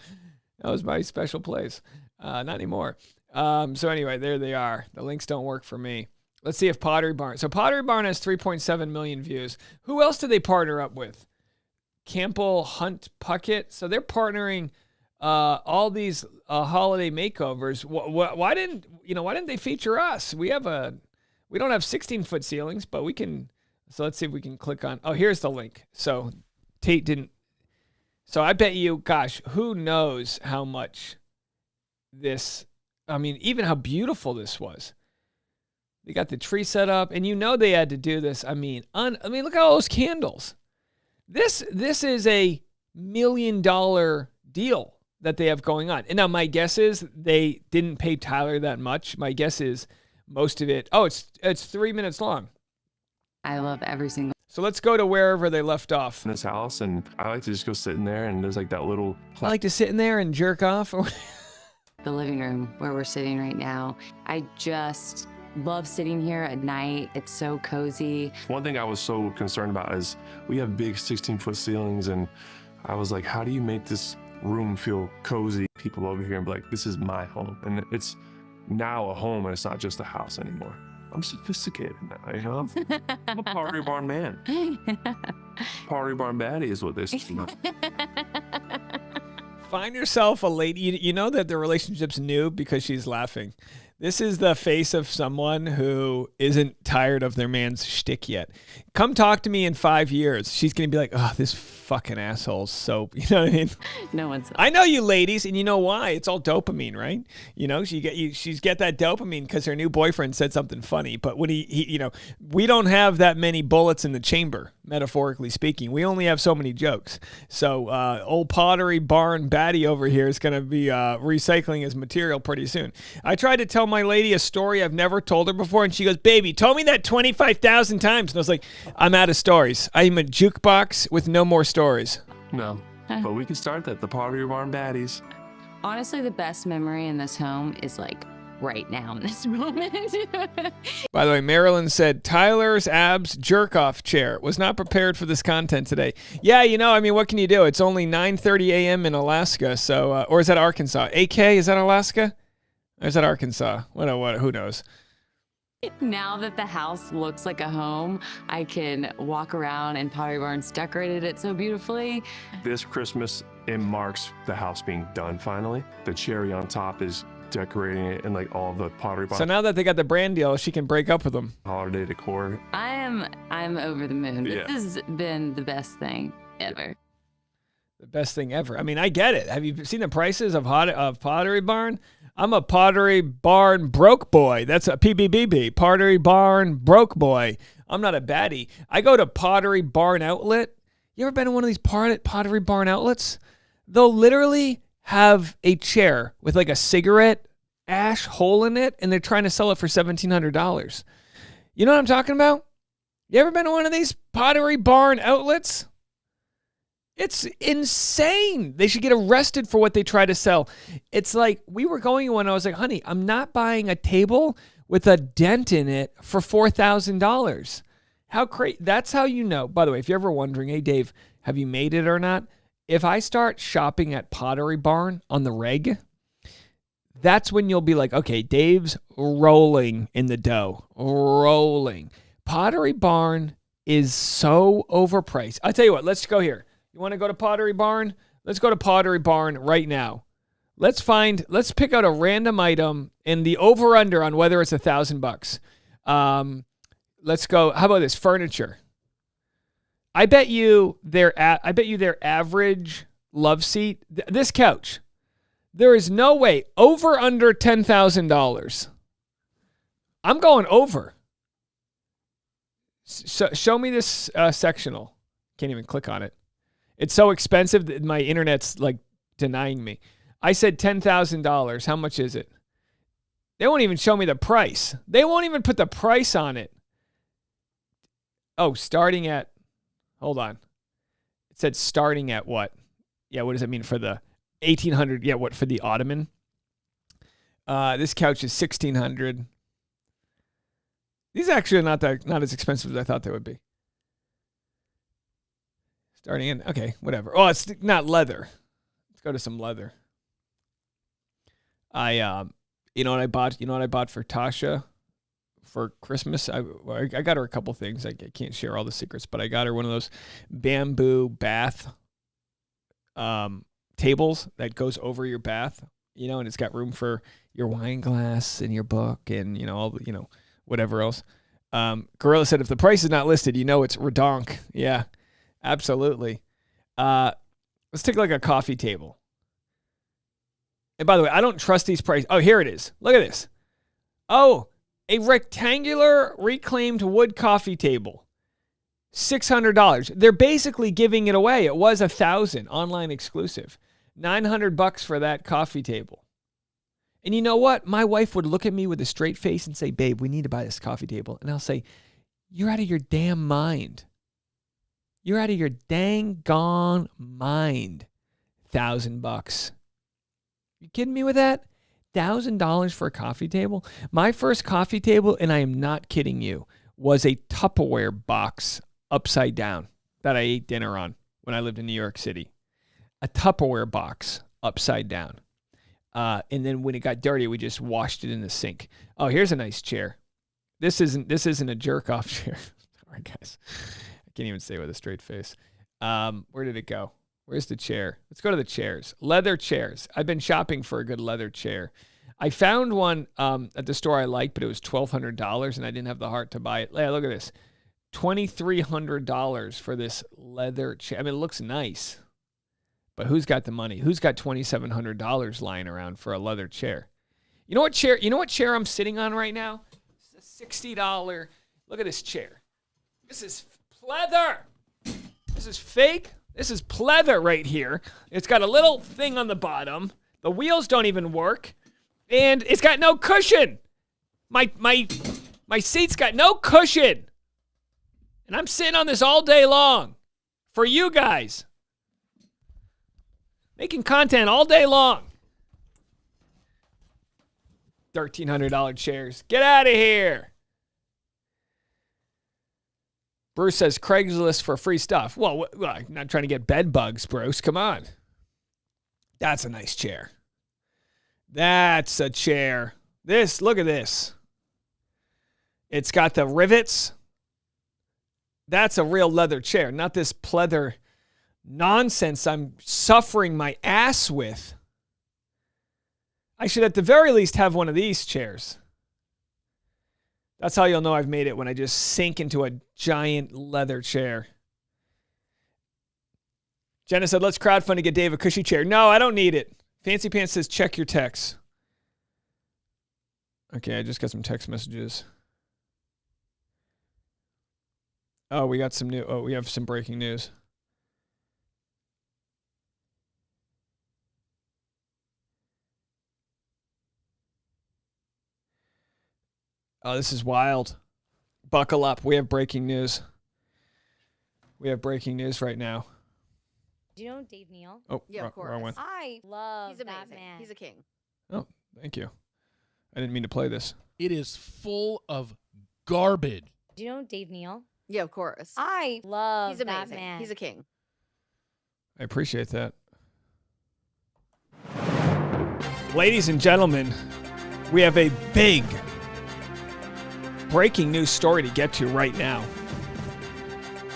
special place. Not anymore. So anyway, there they are. The links don't work for me. Let's see if Pottery Barn. So Pottery Barn has 3.7 million views. Who else did they partner up with? Campbell Hunt Puckett. So they're partnering all these holiday makeovers. Why didn't they feature us? We don't have 16-foot ceilings, but we can. So let's see if we can click on. Oh, here's the link. So Tate didn't. So I bet you, gosh, who knows how much this. I mean, even how beautiful this was. They got the tree set up, and they had to do this. I mean, look at all those candles. This is a $1 million deal that they have going on. And now my guess is they didn't pay Tyler that much. My guess is most of it. Oh, it's 3 minutes long. I love every single. So let's go to wherever they left off. In this house, and I like to just go sit in there, and there's like that little. I like to sit in there and jerk off. The living room where we're sitting right now. I just love sitting here at night. It's so cozy. One thing I was so concerned about is we have big 16-foot ceilings, and I was like, how do you make this room feel cozy? People over here and be like, this is my home. And it's now a home, and it's not just a house anymore. I'm sophisticated now, you know? I'm a Pottery Barn man. Pottery Barn baddie is what this is. Find yourself a lady. You know that the relationship's new because she's laughing. This is the face of someone who isn't tired of their man's shtick yet. Come talk to me in 5 years. She's going to be like, oh, this fucking asshole's so, you know what I mean? No one's. I know you ladies, and you know why? It's all dopamine, right? You know, she's get that dopamine because her new boyfriend said something funny. But when he we don't have that many bullets in the chamber, metaphorically speaking. We only have so many jokes. So old Pottery Barn baddie over here is going to be recycling his material pretty soon. I tried to tell my lady a story I've never told her before, and she goes, baby, told me that 25,000 times. And I was like, I'm out of stories. I'm a jukebox with no more stories. No, but we can start that. The Pottery Barn baddies. Honestly, the best memory in this home is like right now in this moment. By the way, Marilyn said, Tyler's abs jerk-off chair was not prepared for this content today. Yeah, what can you do? It's only 9:30 a.m. in Alaska, so or is that Arkansas? AK, is that Alaska? Or is that Arkansas? What? Who knows? Now that the house looks like a home, I can walk around, and Pottery Barn's decorated it so beautifully. This Christmas, it marks the house being done finally. The cherry on top is decorating it, and like all the Pottery Barn. So now that they got the brand deal, she can break up with them. Holiday decor. I'm over the moon. Yeah. This has been the best thing ever. The best thing ever. I mean, I get it. Have you seen the prices of Pottery Barn? I'm a Pottery Barn broke boy. That's a PBBB. Pottery Barn broke boy. I'm not a baddie. I go to Pottery Barn outlet. You ever been to one of these Pottery Barn outlets? They'll literally have a chair with like a cigarette ash hole in it, and they're trying to sell it for $1,700. You know what I'm talking about? You ever been to one of these Pottery Barn outlets? It's insane. They should get arrested for what they try to sell. It's like, we were going to one, I was like, honey, I'm not buying a table with a dent in it for $4,000. How crazy. That's how you know. By the way, if you're ever wondering, hey, Dave, have you made it or not? If I start shopping at Pottery Barn on the reg, that's when you'll be like, okay, Dave's rolling in the dough. Rolling. Pottery Barn is so overpriced. I'll tell you what, let's go here. You want to go to Pottery Barn? Let's go to Pottery Barn right now. Let's pick out a random item and the over-under on whether it's $1,000. Let's go. How about this? Furniture. I bet you their average love seat, this couch, there is no way over under $10,000. I'm going over. So show me this sectional. Can't even click on it. It's so expensive that my internet's like denying me. I said $10,000. How much is it? They won't even show me the price. They won't even put the price on it. Oh, starting at, hold on. It said starting at what? Yeah, what does it mean for the 1,800? Yeah, what for the Ottoman? This couch is 1,600. These actually are not as expensive as I thought they would be. Starting in, okay, whatever. Oh, it's not leather. Let's go to some leather. You know what I bought? You know what I bought for Tasha for Christmas? I got her a couple things. I can't share all the secrets, but I got her one of those bamboo bath tables that goes over your bath, and it's got room for your wine glass and your book and, all the, whatever else. Gorilla said, if the price is not listed, it's redonk. Yeah, absolutely. Let's take like a coffee table. And by the way, I don't trust these prices. Oh, here it is. Look at this. Oh, a rectangular reclaimed wood coffee table. $600. They're basically giving it away. It was $1,000 online exclusive. $900 for that coffee table. And you know what? My wife would look at me with a straight face and say, babe, we need to buy this coffee table. And I'll say, you're out of your damn mind. You're out of your dang gone mind. $1,000. You kidding me with that? $1,000 for a coffee table? My first coffee table, and I am not kidding you, was a Tupperware box upside down that I ate dinner on when I lived in New York City. A Tupperware box upside down. And then when it got dirty, we just washed it in the sink. Oh, here's a nice chair. This isn't a jerk-off chair. Sorry, guys. I can't even say it with a straight face. Where did it go? Where's the chair? Let's go to the chairs. Leather chairs. I've been shopping for a good leather chair. I found one at the store I liked, but it was $1,200, and I didn't have the heart to buy it. Yeah, look at this. $2,300 for this leather chair. I mean, it looks nice, but who's got the money? Who's got $2,700 lying around for a leather chair? You know what chair I'm sitting on right now? It's a $60. Look at this chair. This is pleather. This is fake. This is pleather right here. It's got a little thing on the bottom. The wheels don't even work. And it's got no cushion. My seat's got no cushion. And I'm sitting on this all day long for you guys. Making content all day long. $1,300 chairs. Get out of here. Bruce says Craigslist for free stuff. Well, I'm not trying to get bed bugs, Bruce. Come on. That's a nice chair. That's a chair. Look at this. It's got the rivets. That's a real leather chair, not this pleather nonsense I'm suffering my ass with. I should at the very least have one of these chairs. That's how you'll know I've made it, when I just sink into a giant leather chair. Jenna said, let's crowdfund to get Dave a cushy chair. No, I don't need it. Fancy Pants says, check your texts. Okay, I just got some text messages. Oh, we got some new. Oh, we have some breaking news. Oh, this is wild. Buckle up. We have breaking news. We have breaking news right now. Do you know Dave Neal? Oh, yeah, of course. Wrong one. I love He's amazing. that man. He's a king. Oh, thank you. I didn't mean to play this. It is full of garbage. Do you know Dave Neal? Yeah, of course. I love He's that amazing. man. He's a king. I appreciate that. Ladies and gentlemen, we have a big breaking news story to get to right now.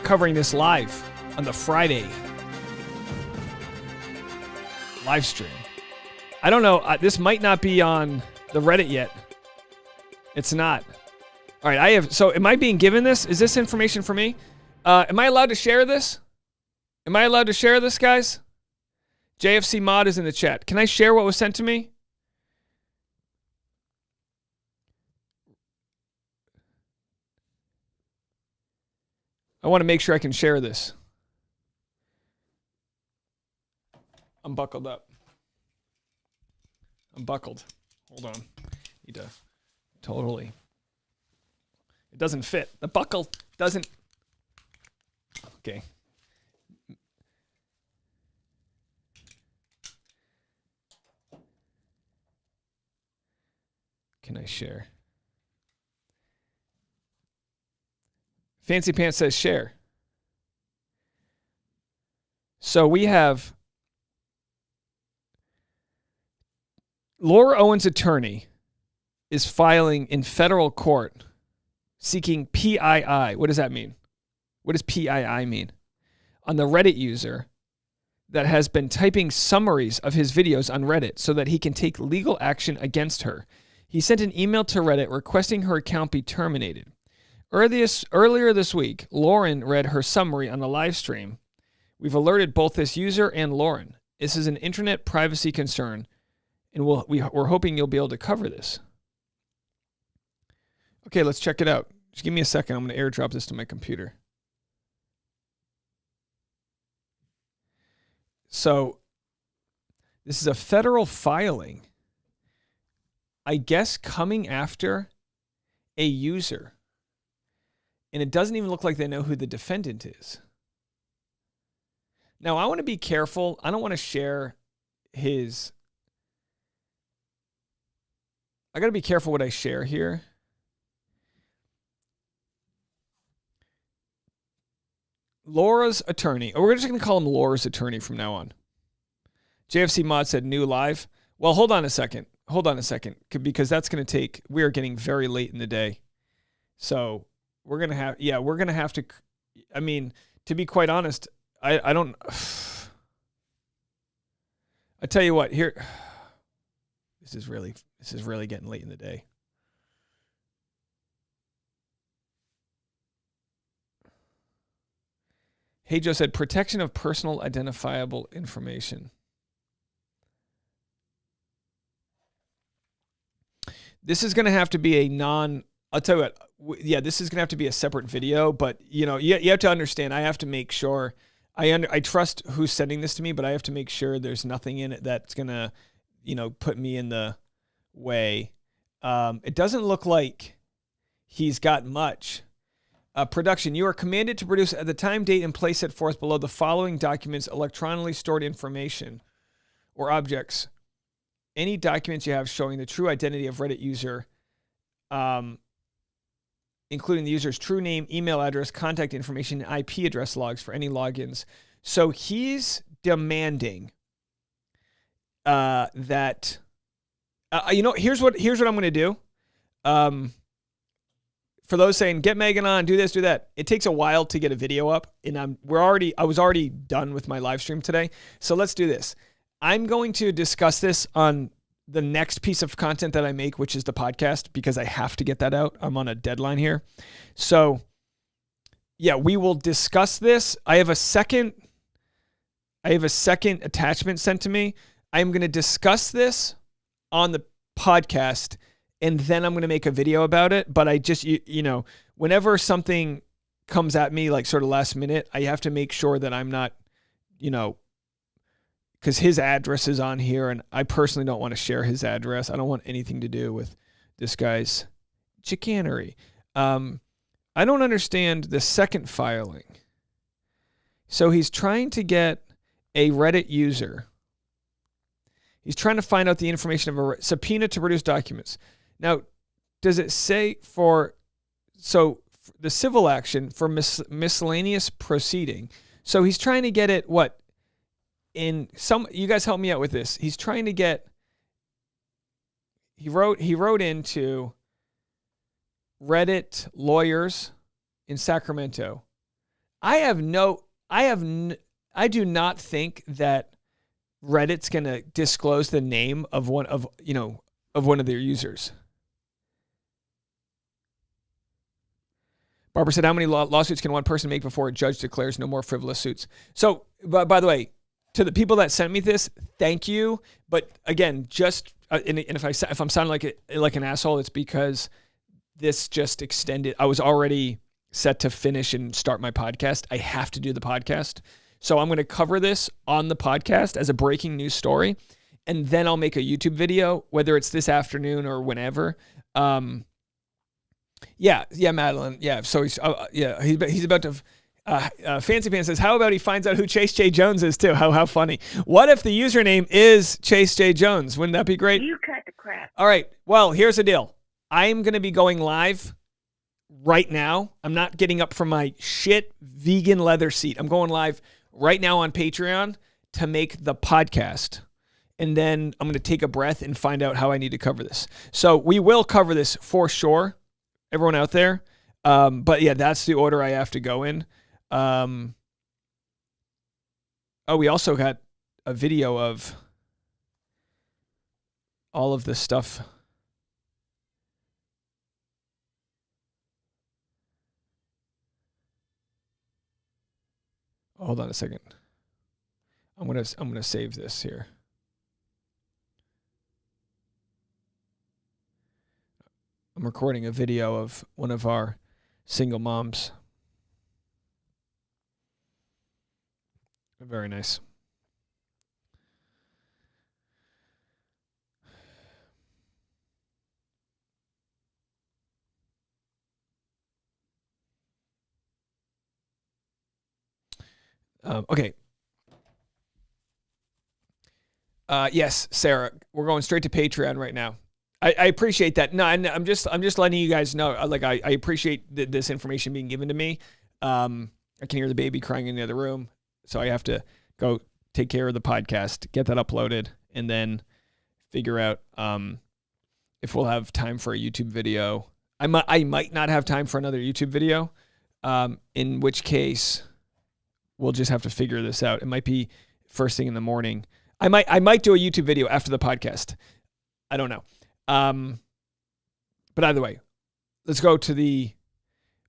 Covering this live on the Friday live stream. I don't know. This might not be on the Reddit yet. It's not. All right. So am I being given this? Is this information for me? Am I allowed to share this? Am I allowed to share this, guys? JFC Mod is in the chat. Can I share what was sent to me? I want to make sure I can share this. I'm buckled up. I'm buckled. Hold on. Need to totally. It doesn't fit. The buckle doesn't. Okay. Can I share? Fancy Pants says share. So we have Laura Owen's attorney is filing in federal court seeking PII. What does that mean? What does PII mean? On the Reddit user that has been typing summaries of his videos on Reddit so that he can take legal action against her. He sent an email to Reddit requesting her account be terminated. Earlier this week, Lauren read her summary on the live stream. We've alerted both this user and Lauren. This is an internet privacy concern, and we're hoping you'll be able to cover this. Okay, let's check it out. Just give me a second. I'm going to airdrop this to my computer. So, this is a federal filing, I guess, coming after a user. And it doesn't even look like they know who the defendant is. Now, I want to be careful. I don't want to share his... I got to be careful what I share here. Laura's attorney. Oh, we're just going to call him Laura's attorney from now on. JFC Mod said new live. Well, hold on a second. Because that's going to take... We are getting very late in the day. So... We're going to have to, I mean, to be quite honest, I don't, I tell you what, here, this is really getting late in the day. Hey Joe said, protection of personal identifiable information. This is going to have to be I'll tell you what, yeah, this is going to have to be a separate video, but you have to understand, I have to make sure, I trust who's sending this to me, but I have to make sure there's nothing in it that's going to, put me in the way. It doesn't look like he's got much. Production, you are commanded to produce at the time, date, and place set forth below the following documents, electronically stored information or objects. Any documents you have showing the true identity of Reddit user, including the user's true name, email address, contact information, and IP address logs for any logins. So he's demanding that, here's what I'm going to do. For those saying, get Megan on, do this, do that. It takes a while to get a video up, and I was already done with my live stream today. So let's do this. I'm going to discuss this on the next piece of content that I make, which is the podcast, because I have to get that out. I'm on a deadline here. So yeah, we will discuss this. I have a second I have a second attachment sent to me. I'm going to discuss this on the podcast, and then I'm going to make a video about it. But I just, you know, whenever something comes at me like sort of last minute, I have to make sure that I'm not, you know, because his address is on here, and I personally don't want to share his address. I don't want anything to do with this guy's chicanery. I don't understand the second filing. So he's trying to get a Reddit user. He's trying to find out the information of a subpoena to produce documents. Now, does it say the civil action for miscellaneous proceeding? So he's trying to get it, what? You guys help me out with this. He's trying to get, he wrote into Reddit lawyers in Sacramento. I do not think that Reddit's going to disclose the name of one of their users. Barbara said, how many lawsuits can one person make before a judge declares no more frivolous suits? So, by the way, to the people that sent me this, thank you. But again, just and if I'm sounding like an asshole, it's because this just extended. I was already set to finish and start my podcast. I have to do the podcast. So I'm going to cover this on the podcast as a breaking news story, and then I'll make a YouTube video, whether it's this afternoon or whenever. Yeah, Madeline. Yeah, so he's about to. Fancy Pants says, how about he finds out who Chase J. Jones is too? How funny. What if the username is Chase J. Jones? Wouldn't that be great? You cut the crap. All right. Well, here's the deal. I'm going to be going live right now. I'm not getting up from my shit vegan leather seat. I'm going live right now on Patreon to make the podcast. And then I'm going to take a breath and find out how I need to cover this. So we will cover this for sure, everyone out there. But yeah, that's the order I have to go in. We also got a video of all of this stuff. Hold on a second. I'm gonna save this here. I'm recording a video of one of our single moms. Very nice. Okay. Yes, Sarah, we're going straight to Patreon right now. I appreciate that. No, I'm just letting you guys know. Like I appreciate this information being given to me. I can hear the baby crying in the other room, so I have to go take care of the podcast, get that uploaded, and then figure out if we'll have time for a YouTube video. I might not have time for another YouTube video. In which case, we'll just have to figure this out. It might be first thing in the morning. I might do a YouTube video after the podcast. I don't know. But either way, let's go to the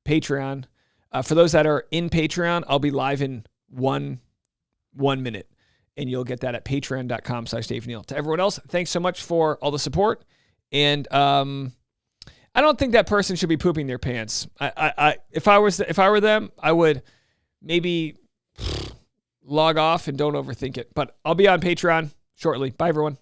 Patreon. For those that are in Patreon, I'll be live in one minute, and you'll get that at patreon.com/Dave Neal. To everyone else, thanks so much for all the support. And I don't think that person should be pooping their pants. If I were them, I would maybe log off and don't overthink it. But I'll be on Patreon shortly. Bye, everyone.